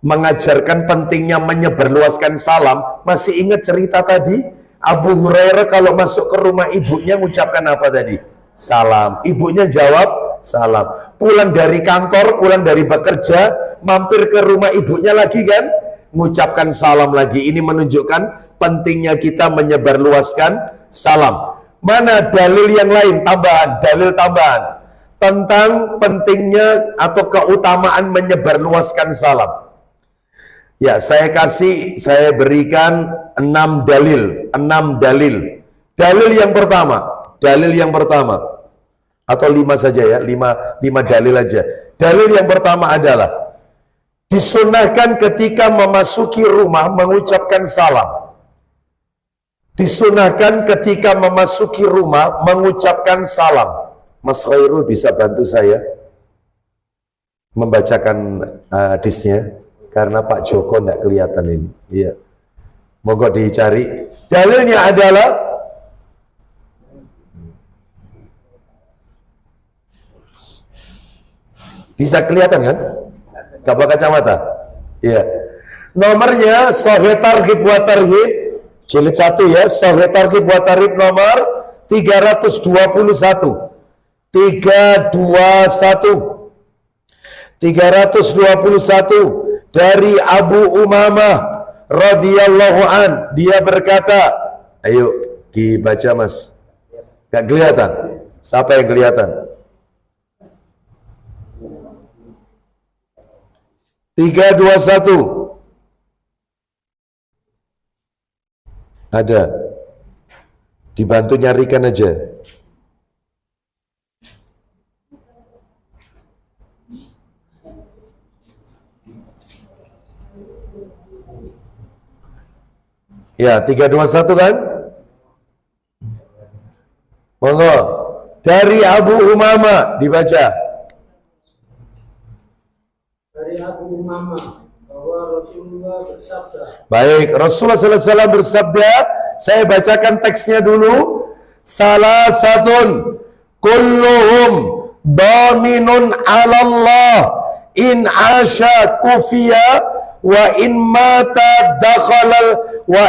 mengajarkan pentingnya menyebarluaskan salam? Masih ingat cerita tadi? Abu Hurairah kalau masuk ke rumah ibunya mengucapkan apa tadi? Salam. Ibunya jawab salam. Pulang dari kantor, pulang dari bekerja, mampir ke rumah ibunya lagi kan? Mengucapkan salam lagi. Ini menunjukkan pentingnya kita menyebarluaskan salam. Mana dalil yang lain tambahan, dalil tambahan tentang pentingnya atau keutamaan menyebarluaskan salam? Ya, saya berikan 6 dalil, 6 dalil. Dalil yang pertama atau 5 saja ya, 5 dalil aja. Dalil yang pertama adalah disunahkan ketika memasuki rumah mengucapkan salam. Disunahkan ketika memasuki rumah mengucapkan salam. Mas Khairul bisa bantu saya? membacakan hadisnya karena Pak Joko tidak kelihatan ini. Iya. Monggo dicari. Dalilnya adalah bisa kelihatan kan? Gak pakai kacamata. Iya. Nomornya Sahih Targhib wa Tarhib jilid 1 ya, Sahih Targhib wa Tarhib nomor 321. 321 dari Abu Umamah radhiyallahu an, dia berkata, ayo dibaca Mas. Gak kelihatan. Siapa yang kelihatan? 321. Ada. Dibantu nyarikan aja. Ya, 321 kan? Monggo. Dari Abu Umamah dibaca. Dari Abu Umamah bahwa Rasulullah bersabda. Baik, Rasulullah SAW bersabda, saya bacakan teksnya dulu. Salah satun kulluhum dhaminun 'ala Allah in asya kufiya wa in mata dakhalal wa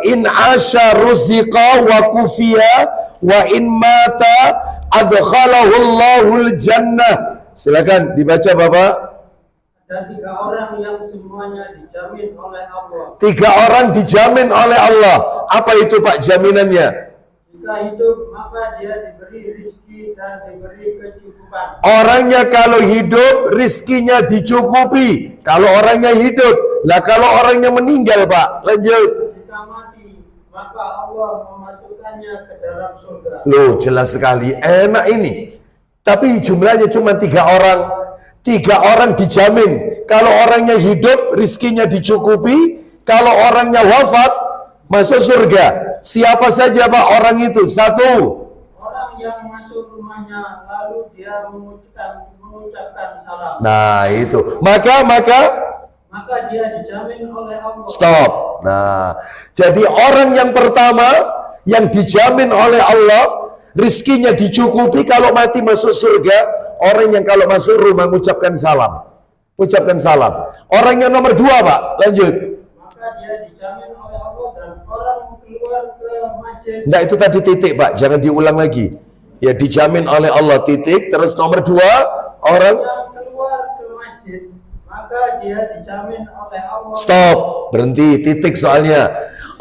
in asya ruziqa wa kufiya wa in mata adkhalahu Allahul jannah. Silakan dibaca Bapak. Ada 3 orang yang semuanya dijamin oleh Allah. 3 orang dijamin oleh Allah. Apa itu Pak jaminannya? Jika hidup maka dia diberi rizki dan diberi kecukupan. Orangnya kalau hidup rizkinya dicukupi. Kalau orangnya hidup. Lah kalau orangnya meninggal Pak, lanjut. Jika mati maka Allah memasukkannya ke dalam surga. Loh jelas sekali, enak ini. Tapi jumlahnya cuma 3 orang. 3 orang dijamin. Kalau orangnya hidup rizkinya dicukupi. Kalau orangnya wafat masuk surga. Siapa saja Pak orang itu? 1. Orang yang masuk rumahnya lalu dia mengucapkan salam. Nah itu. Maka dia dijamin oleh Allah. stop. Nah, jadi orang yang pertama yang dijamin oleh Allah rizkinya dicukupi, kalau mati masuk surga. Orang yang kalau masuk rumah mengucapkan salam. Ucapkan salam. Orang yang nomor 2 Pak, lanjut. Maka dia dijamin oleh Allah dan orang keluar ke masjid. Nah itu tadi titik Pak, jangan diulang lagi. Ya dijamin oleh Allah titik. Terus nomor 2 orang Yang keluar ke masjid maka dia dijamin oleh Allah. stop, berhenti, titik soalnya.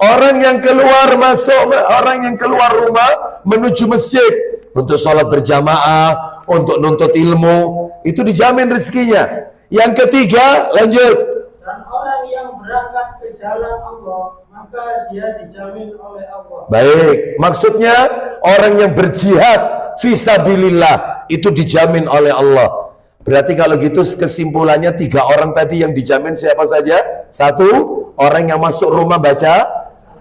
Orang yang keluar masuk, orang yang keluar rumah menuju masjid untuk sholat berjamaah, untuk nuntut ilmu, itu dijamin rezekinya. Yang ketiga, lanjut. Dan orang yang berangkat ke jalan Allah maka dia dijamin oleh Allah. Baik, maksudnya orang yang berjihad fisabilillah itu dijamin oleh Allah. Berarti kalau gitu kesimpulannya 3 orang tadi yang dijamin siapa saja? 1, orang yang masuk rumah baca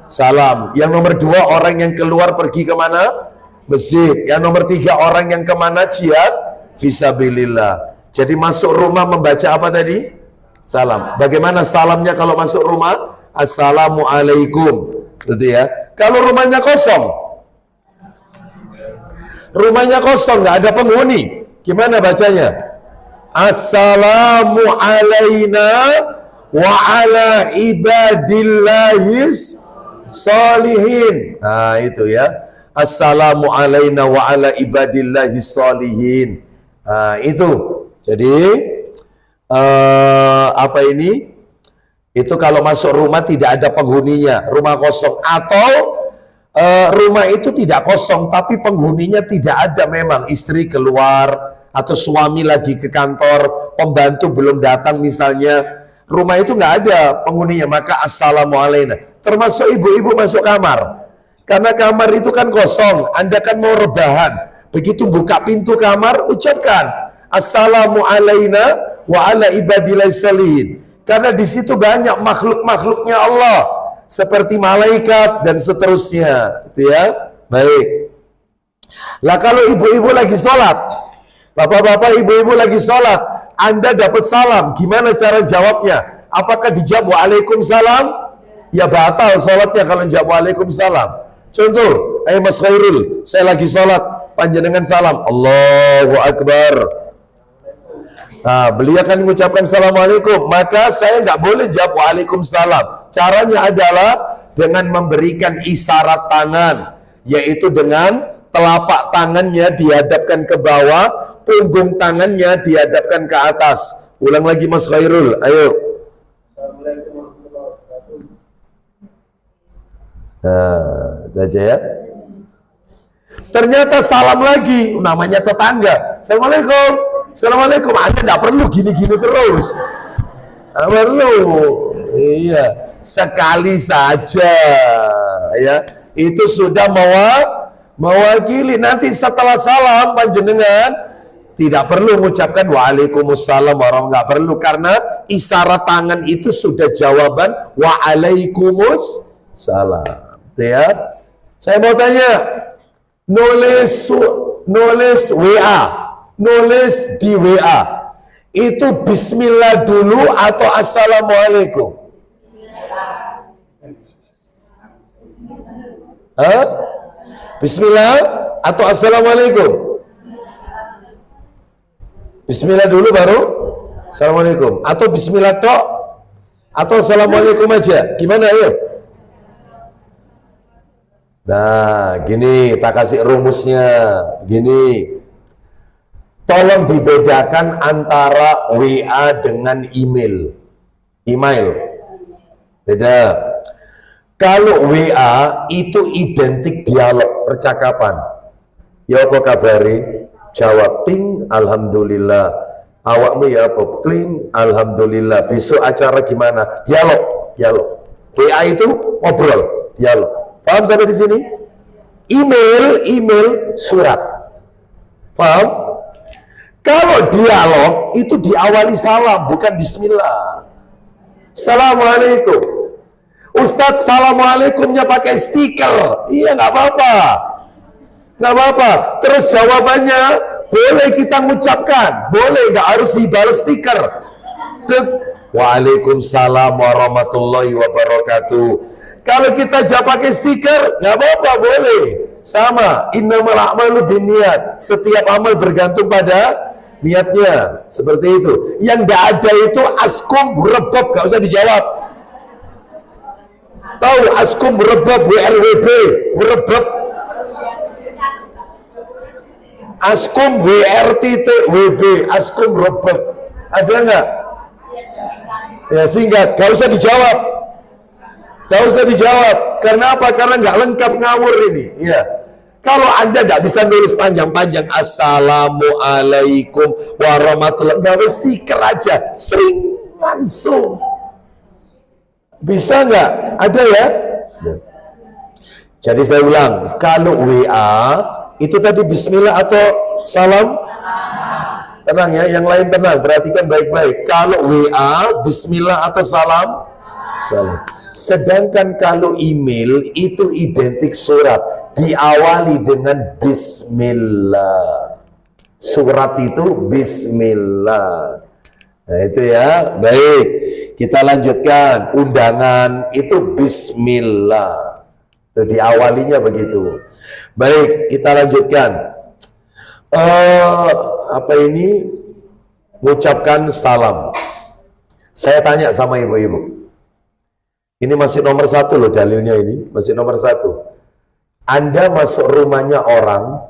salam. Yang nomor 2, orang yang keluar pergi kemana? Masjid. Yang nomor 3, orang yang kemana? Jihad fisabilillah. Jadi masuk rumah membaca apa tadi? Salam. Bagaimana salamnya kalau masuk rumah? Assalamualaikum. Gitu ya. Kalau rumahnya kosong, nggak ada penghuni, gimana bacanya? Assalamu alaina wa ala ibadillahis salihin. Nah itu ya. Assalamu alaina wa ala ibadillahis salihin. Nah itu. Jadi apa ini? Itu kalau masuk rumah tidak ada penghuninya, rumah kosong, atau rumah itu tidak kosong tapi penghuninya tidak ada, memang istri keluar atau suami lagi ke kantor, pembantu belum datang misalnya, rumah itu nggak ada penghuninya, maka assalamualaikum. Termasuk ibu-ibu masuk kamar, karena kamar itu kan kosong, Anda kan mau rebahan, begitu buka pintu kamar ucapkan assalamualaikum wa ala ibadillah salihin, karena di situ banyak makhluk-makhluknya Allah seperti malaikat dan seterusnya, gitu ya. Baik. Lah kalau ibu-ibu lagi sholat, Bapak-bapak, ibu-ibu lagi sholat, Anda dapat salam, gimana cara jawabnya? Apakah dijawab waalaikumsalam? Ya batal sholatnya kalau jawab waalaikumsalam. Contoh, Mas Khairul, saya lagi sholat, panjenengan salam, Allahu Akbar. Nah, beliau akan mengucapkan assalamualaikum, maka saya nggak boleh jawab waalaikumsalam. Caranya adalah dengan memberikan isyarat tangan, yaitu dengan telapak tangannya dihadapkan ke bawah, punggung tangannya dihadapkan ke atas. Ulang lagi Mas Khairul, ayo. Nah, aja ya. Ternyata salam lagi, namanya tetangga. Assalamualaikum, assalamualaikum. Anda tidak perlu gini-gini terus. Tidak perlu. Iya, sekali saja. Ya, itu sudah mewakili. Nanti setelah salam panjenengan tidak perlu mengucapkan waalaikumsalam warahmatullahi, nggak perlu, karena isyarat tangan itu sudah jawaban waalaikumsalam. Ya, saya mau tanya, nulis WA, nulis di WA itu bismillah dulu atau assalamualaikum? Hah? Bismillah atau assalamualaikum? Bismillah dulu baru assalamualaikum, atau bismillah tok atau assalamualaikum aja, gimana ayo? Nah, gini, tak kasih rumusnya. Gini, tolong dibedakan antara WA dengan email. Beda. Kalau WA itu identik dialog, percakapan. Ya apa kabari? Jawab ting, alhamdulillah. Awakmu ya apa? Kling, alhamdulillah. Besok acara gimana? Dialog. WA itu ngobrol, dialog. Paham sampai di sini? Email surat. Paham? Kalau dialog itu diawali salam, bukan bismillah. Assalamualaikum. Ustadz, assalamualaikumnya pakai stiker. Iya, nggak apa-apa. Nggak apa-apa. Terus jawabannya boleh kita mengucapkan, boleh, nggak harus dibalas stiker. Waalaikumsalam warahmatullahi wabarakatuh. Kalau kita jawab pakai stiker, nggak apa-apa, boleh. Sama, innamal a'malu binniyat. Setiap amal bergantung pada niatnya. Seperti itu. Yang nggak ada itu askum rebab, nggak usah dijawab. Tahu askum rebab, WRWB, rebab. Askum WRTTWB, askum rebab. Ada nggak? Ya singkat, nggak usah dijawab. Gak usah dijawab. Karena apa? Karena nggak lengkap, ngawur ini. Ya. Kalau Anda nggak bisa nulis panjang-panjang assalamualaikum warahmatullahi wabarakatuh, stiker aja, sering langsung. Bisa nggak? Ada ya? Jadi saya ulang, kalau WA itu tadi bismillah atau salam? Tenang ya, yang lain tenang, perhatikan baik-baik. Kalau WA bismillah atau salam? Salam. Sedangkan kalau email itu identik surat, diawali dengan bismillah. Surat itu bismillah. Nah itu ya, baik. Kita lanjutkan. Undangan itu bismillah. Itu diawalinya begitu. Baik, kita lanjutkan. Apa ini? Mengucapkan salam. Saya tanya sama ibu-ibu. Ini masih nomor 1 loh dalilnya ini, masih nomor 1. Anda masuk rumahnya orang,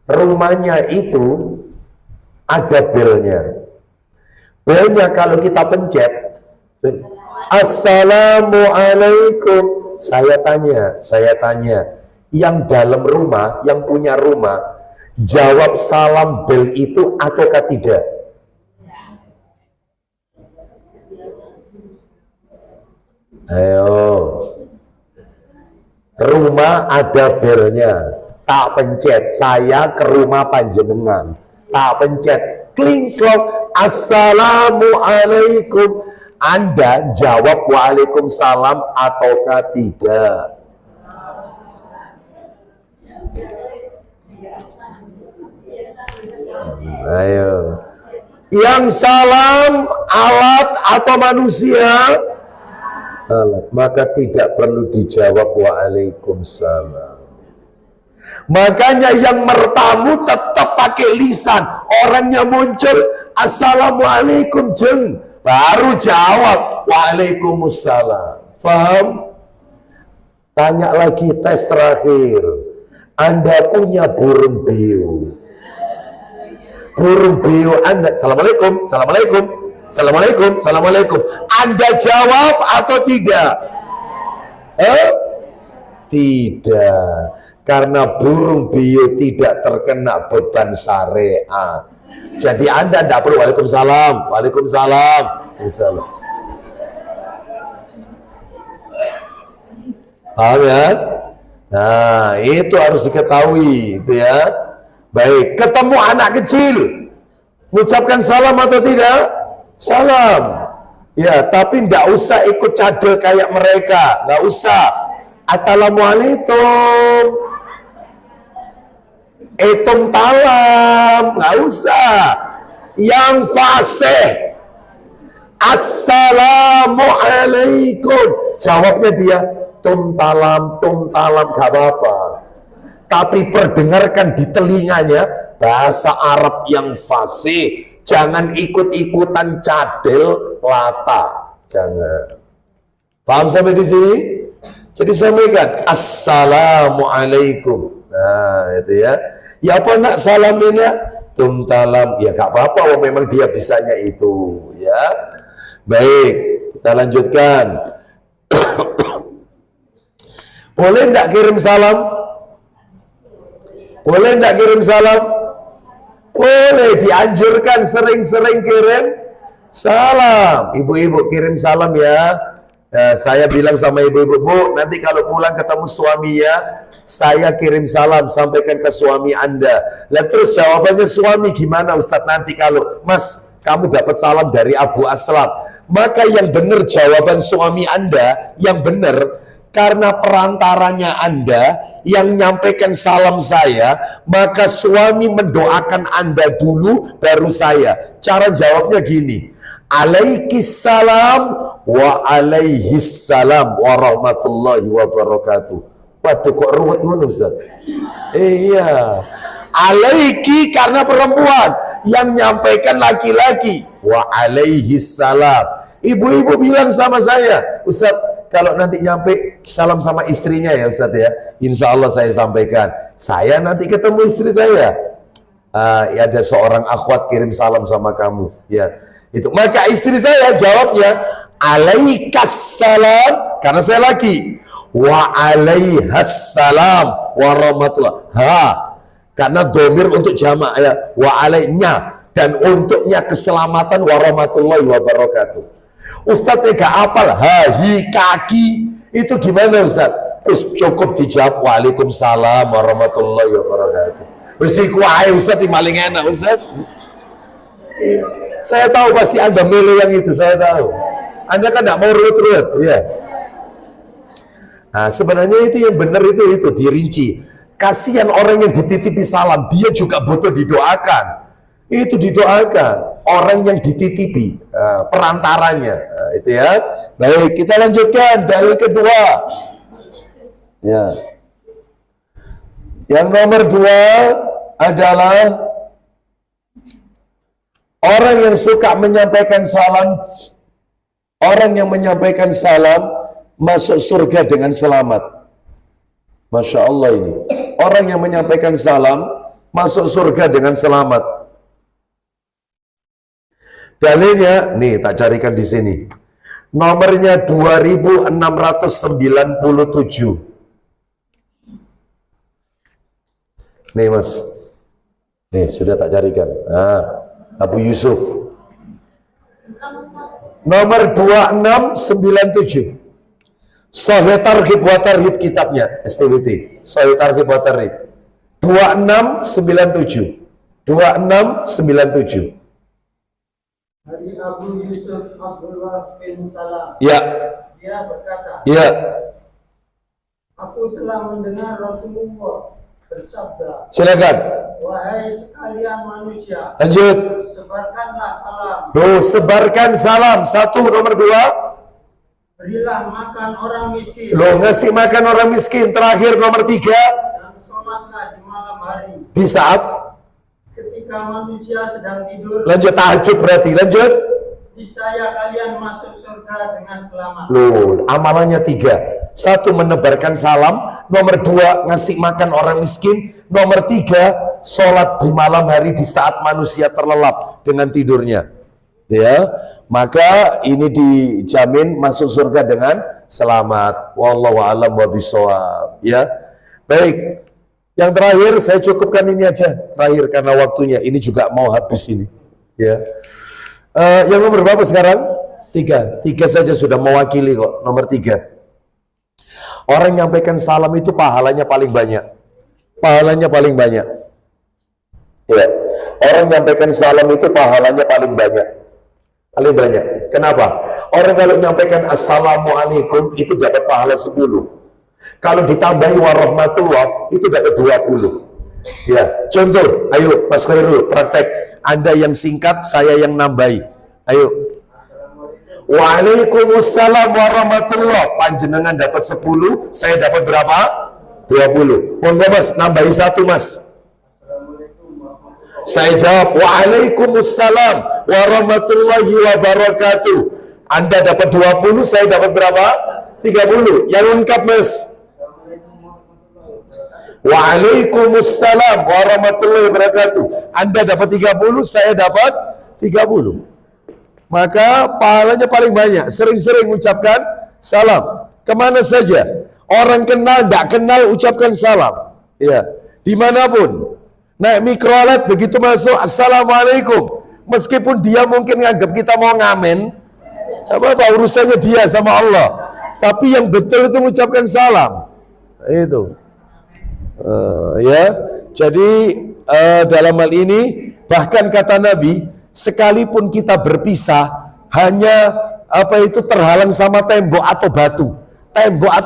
rumahnya itu ada belnya. Belnya kalau kita pencet, assalamualaikum. Saya tanya, yang dalam rumah, yang punya rumah, jawab salam bel itu ataukah tidak? Ayo, rumah ada belnya, tak pencet, saya ke rumah panjenengan, tak pencet, kling klong, assalamualaikum. Anda jawab waalaikumsalam ataukah tidak? Ayo. Yang salam alat atau manusia? Alat. Maka tidak perlu dijawab waalaikumsalam. Makanya yang mertamu tetap pakai lisan. Orangnya muncul, assalamualaikum jeng, baru jawab waalaikumsalam. Paham? Tanya lagi, tes terakhir. Anda punya burung beo. Burung beo Anda, assalamualaikum, assalamualaikum, assalamualaikum, assalamualaikum. Anda jawab atau tidak? Tidak, karena burung beo tidak terkena beban syariat. Jadi Anda tidak perlu waalaikumsalam, waalaikumsalam, waalaikumsalam. Paham ya? Nah, itu harus diketahui, itu ya. Baik, ketemu anak kecil, mengucapkan salam atau tidak? Salam. Ya, tapi tidak usah ikut cadel kayak mereka, nggak usah. Assalamualaikum, etum talam, nggak usah. Yang fasih, assalamualaikum, jawabnya dia tum talam, gak apa-apa. Tapi perdengarkan di telinganya bahasa Arab yang fasih. Jangan ikut-ikutan cadel lata, jangan. Paham sampai di sini? Jadi sampaikan assalamualaikum. Nah, itu ya. Ya apa nak salaminnya? Tum talam. Ya gak apa-apa, memang dia bisanya itu, ya. Baik, kita lanjutkan. Boleh enggak kirim salam? Boleh enggak kirim salam? Boleh, dianjurkan sering-sering kirim salam. Ibu-ibu kirim salam ya. Saya bilang sama ibu-ibu, Bu, nanti kalau pulang ketemu suaminya, saya kirim salam, sampaikan ke suami Anda. Lah terus jawabannya suami gimana Ustadz nanti kalau, Mas, kamu dapat salam dari Abu Aslam. Maka yang benar jawaban suami Anda, yang benar, karena perantaranya Anda yang nyampaikan salam saya, maka suami mendoakan Anda dulu, baru saya. Cara jawabnya gini, alaikissalam wa alaihissalam warahmatullahi wabarakatuh. Waduh, kok ruwet ngono Ustaz? Iya, alaiki karena perempuan, yang nyampaikan laki-laki, wa alaihissalam. Ibu-ibu bilang sama saya, Ustaz, kalau nanti nyampe salam sama istrinya ya Ustaz ya, insya Allah saya sampaikan. Saya nanti ketemu istri saya, ya ada seorang akhwat kirim salam sama kamu, ya itu. Maka istri saya jawabnya alaikassalam karena saya laki, wa alaihassalam warahmatullah. Karena domir untuk jamaah ya, wa alainya, dan untuknya keselamatan warahmatullahi wabarakatuh. Ustadz tega apal hahi kaki itu gimana Ustadz? Terus cukup dijawab waalaikumsalam warahmatullahi wabarakatuh. Terus iku ae Ustadz yang paling enak Ustadz. Saya tahu pasti Anda milih yang itu, saya tahu. Anda kan tidak mau ruwet-ruwet, ya. Nah, sebenarnya itu yang benar itu dirinci. Kasihan orang yang dititipi salam, dia juga butuh didoakan. Itu didoakan orang yang dititipi, perantaranya, itu ya. Baik, kita lanjutkan dalil kedua. Ya. Yang nomor 2 adalah orang yang suka menyampaikan salam, orang yang menyampaikan salam masuk surga dengan selamat. Masya Allah ini. Orang yang menyampaikan salam masuk surga dengan selamat. Dalilnya, nih tak carikan di sini. Nomornya 2697. Nih Mas. Nih sudah tak carikan. Abu Yusuf. Nomor 2697. Sahih Targhib wa Tarhib kitabnya STWT. Sahih Targhib wa Tarhib. 2697. 2697. Dari Abu Yusuf Abdullah bin Salam. Ya. Dia berkata, Ya. aku telah mendengar Rasulullah bersabda. Silakan. Wahai sekalian manusia, Lanjut. sebarkanlah salam. Loh, sebarkan salam. Satu, nomor dua. Berilah makan orang miskin. Loh, ngasih makan orang miskin. Terakhir, nomor tiga. Dan sholatlah di malam hari. Di saat. Ketika manusia sedang tidur. Lanjut, tahajud berarti. Lanjut. Niscaya kalian masuk surga dengan selamat. Loh, amalannya tiga. Satu, menebarkan salam. Nomor dua, ngasih makan orang miskin. Nomor tiga, sholat di malam hari di saat manusia terlelap dengan tidurnya. Ya, maka ini dijamin masuk surga dengan selamat. Wallahu a'lam wabishawab. Ya, baik. Yang terakhir saya cukupkan ini aja. Terakhir karena waktunya. Ini juga mau habis ini. Ya. Yang nomor berapa sekarang? Tiga saja sudah mewakili kok. Nomor tiga. Orang nyampaikan salam itu pahalanya paling banyak. Pahalanya paling banyak. Ya. Orang nyampaikan salam itu pahalanya paling banyak. Paling banyak. Kenapa? Orang kalau nyampaikan assalamualaikum itu dapat pahala 10. Kalau ditambahi warahmatullah itu dapat 20. Ya, contoh, ayo Mas Khairul praktek. Anda yang singkat, saya yang nambahi. Ayo. Waalaikumsalam warahmatullah. Panjenengan dapat 10, saya dapat berapa? 20. Monggo Mas, nambahi satu Mas. Saya jawab, waalaikumsalam warahmatullahi wabarakatuh. Anda dapat 20, saya dapat berapa? 30. Yang lengkap Mas. Waalaikumsalam warahmatullahi wabarakatuh. Anda dapat 30, saya dapat 30. Maka pahalanya paling banyak. Sering-sering ucapkan salam. Kemana saja. Orang kenal, tidak kenal, ucapkan salam. Ya, dimanapun. Naik mikrolet, begitu masuk, assalamualaikum. Meskipun dia mungkin nganggap kita mau ngamen, apa urusannya dia sama Allah. Tapi yang betul itu mengucapkan salam. Itu. Ya, jadi dalam hal ini bahkan kata Nabi, sekalipun kita berpisah, hanya apa itu terhalang sama tembok atau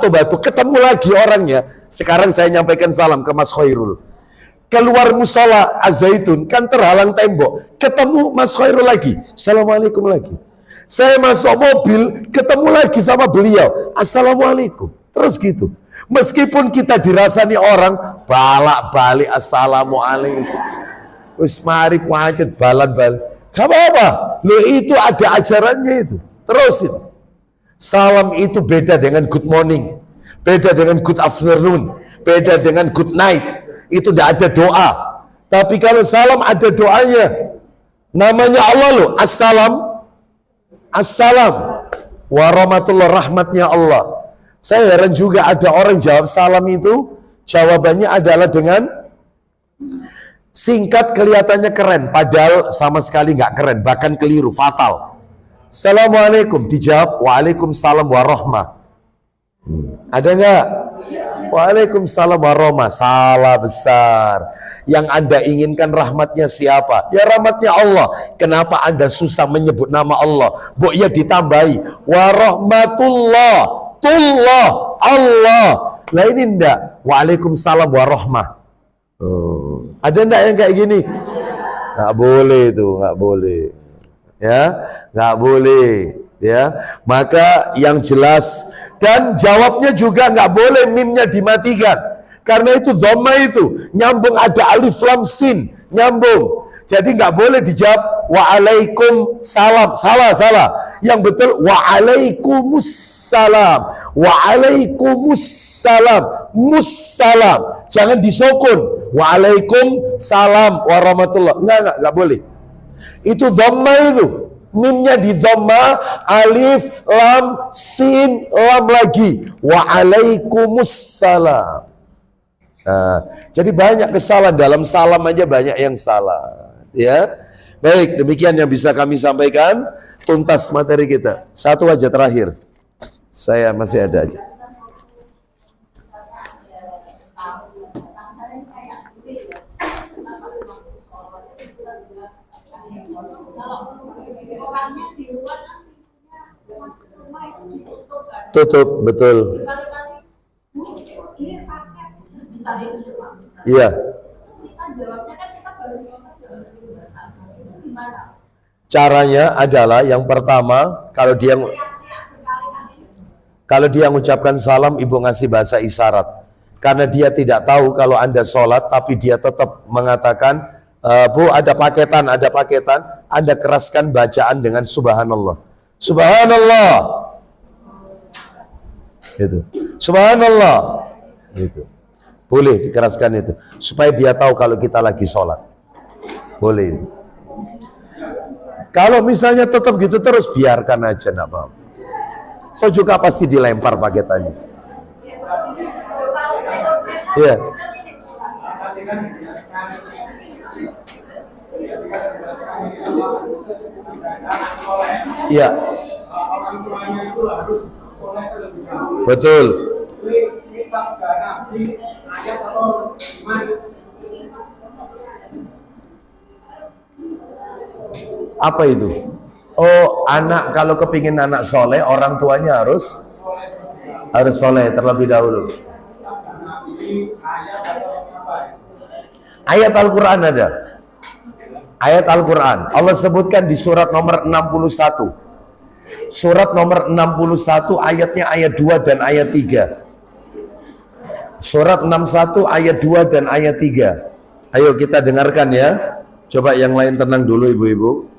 batu, ketemu lagi orangnya. Sekarang saya nyampaikan salam ke Mas Khairul. Keluar musola Az-Zaitun kan terhalang tembok, ketemu Mas Khairul lagi, assalamualaikum lagi. Saya masuk mobil, ketemu lagi sama beliau, assalamualaikum. Terus gitu. Meskipun kita dirasani orang balak-balik assalamualaikum. Wis mari pancet balan-balan. Gak apa-apa. Loh itu ada ajarannya itu. Terus itu. Salam itu beda dengan good morning, beda dengan good afternoon, beda dengan good night. Itu tidak ada doa. Tapi kalau salam ada doanya. Namanya Allah loh, assalam. Assalam warahmatullahi rahmatnya Allah. Saya heran juga ada orang jawab salam itu, jawabannya adalah dengan singkat, kelihatannya keren, padahal sama sekali nggak keren, bahkan keliru, fatal. Assalamualaikum, dijawab waalaikumsalam warahmah. Ada nggak? Waalaikumsalam warahmah. Salah besar. Yang Anda inginkan rahmatnya siapa? Ya rahmatnya Allah. Kenapa Anda susah menyebut nama Allah? Bu ya ditambahi warahmatullah, tullah, Allah. Lah ini enggak. Waalaikumsalam warahmah. Ada enggak yang kayak gini? Nggak boleh itu, nggak boleh. Ya, nggak boleh. Ya, maka yang jelas. Dan jawabnya juga nggak boleh mimnya dimatikan. Karena itu dhamma itu nyambung, ada alif lam sin nyambung. Jadi nggak boleh dijawab waalaikumsalam. Salah. Yang betul waalaikumsalam. Waalaikumsalam. Mussalam. Jangan disokun. Waalaikumsalam warahmatullah. Nggak boleh. Itu dhamma itu. Mimnya di dhamma, alif, lam, sin, lam lagi. Waalaikumsalam. Nah, jadi banyak kesalahan dalam salam aja, banyak yang salah. Ya, baik, demikian yang bisa kami sampaikan. Tuntas materi kita. Satu aja terakhir. Saya masih ada aja. Tutup, betul. Iya. kita jawabnya kan kita baru ngomong itu gimana? Caranya adalah yang pertama, kalau dia mengucapkan salam, ibu ngasih bahasa isyarat. Karena dia tidak tahu kalau Anda sholat, tapi dia tetap mengatakan, Bu, ada paketan, Anda keraskan bacaan dengan subhanallah. Subhanallah. Itu. Subhanallah. Itu. Boleh dikeraskan itu. Supaya dia tahu kalau kita lagi sholat. Boleh. Kalau misalnya tetap gitu terus, biarkan aja, enggak apa-apa. Atau juga pasti dilempar paketannya. Iya. Iya. Betul. Apa itu? Oh, anak kalau kepingin anak soleh, orang tuanya harus soleh terlebih dahulu. Ayat Al-Quran ada. Ayat Al-Quran Allah sebutkan di surat nomor 61. Surat nomor 61 ayatnya ayat 2 dan ayat 3. Surat 61 ayat 2 dan ayat 3. Ayo kita dengarkan ya. Coba yang lain tenang dulu ibu-ibu.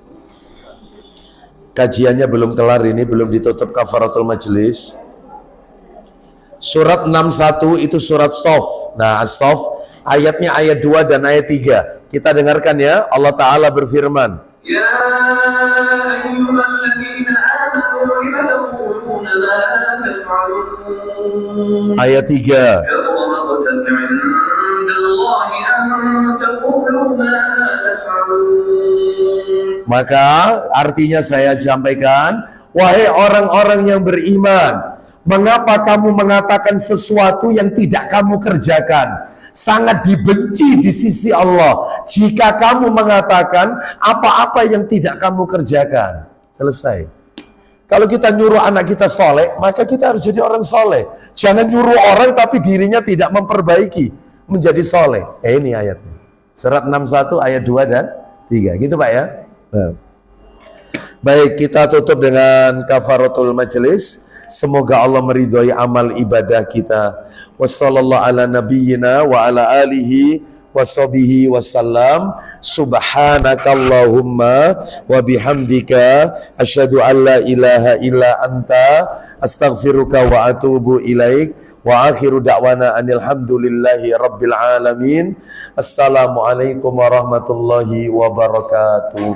Kajiannya belum kelar ini, belum ditutup kafaratul majelis. Surat 61 itu surat Sof. Nah, As-Sof ayatnya ayat 2 dan ayat 3. Kita dengarkan ya. Allah Ta'ala berfirman. Ya ayyuhalladzina amanu lima taquluna ma la taf'alun. Ayat 3. Kabura maqtan 'indallahi an taqulu ma la taf'alun. Maka artinya saya sampaikan, wahai orang-orang yang beriman, mengapa kamu mengatakan sesuatu yang tidak kamu kerjakan? Sangat dibenci di sisi Allah jika kamu mengatakan apa-apa yang tidak kamu kerjakan. Selesai. Kalau kita nyuruh anak kita soleh, maka kita harus jadi orang soleh. Jangan nyuruh orang tapi dirinya tidak memperbaiki menjadi soleh. Ini ayatnya. Surat 61 ayat 2 dan 3. Gitu Pak ya. Nah. Baik, kita tutup dengan kafaratul majelis. Semoga Allah meridhai amal ibadah kita. Wassallallahu ala nabiyyina wa ala alihi washabihi wasallam. Subhanakallahumma wa bihamdika asyhadu an la ilaha illa anta astaghfiruka wa atubu ilaik. Wa akhiru da'wana anil hamdulillahi rabbil alamin. Assalamualaikum warahmatullahi wabarakatuh.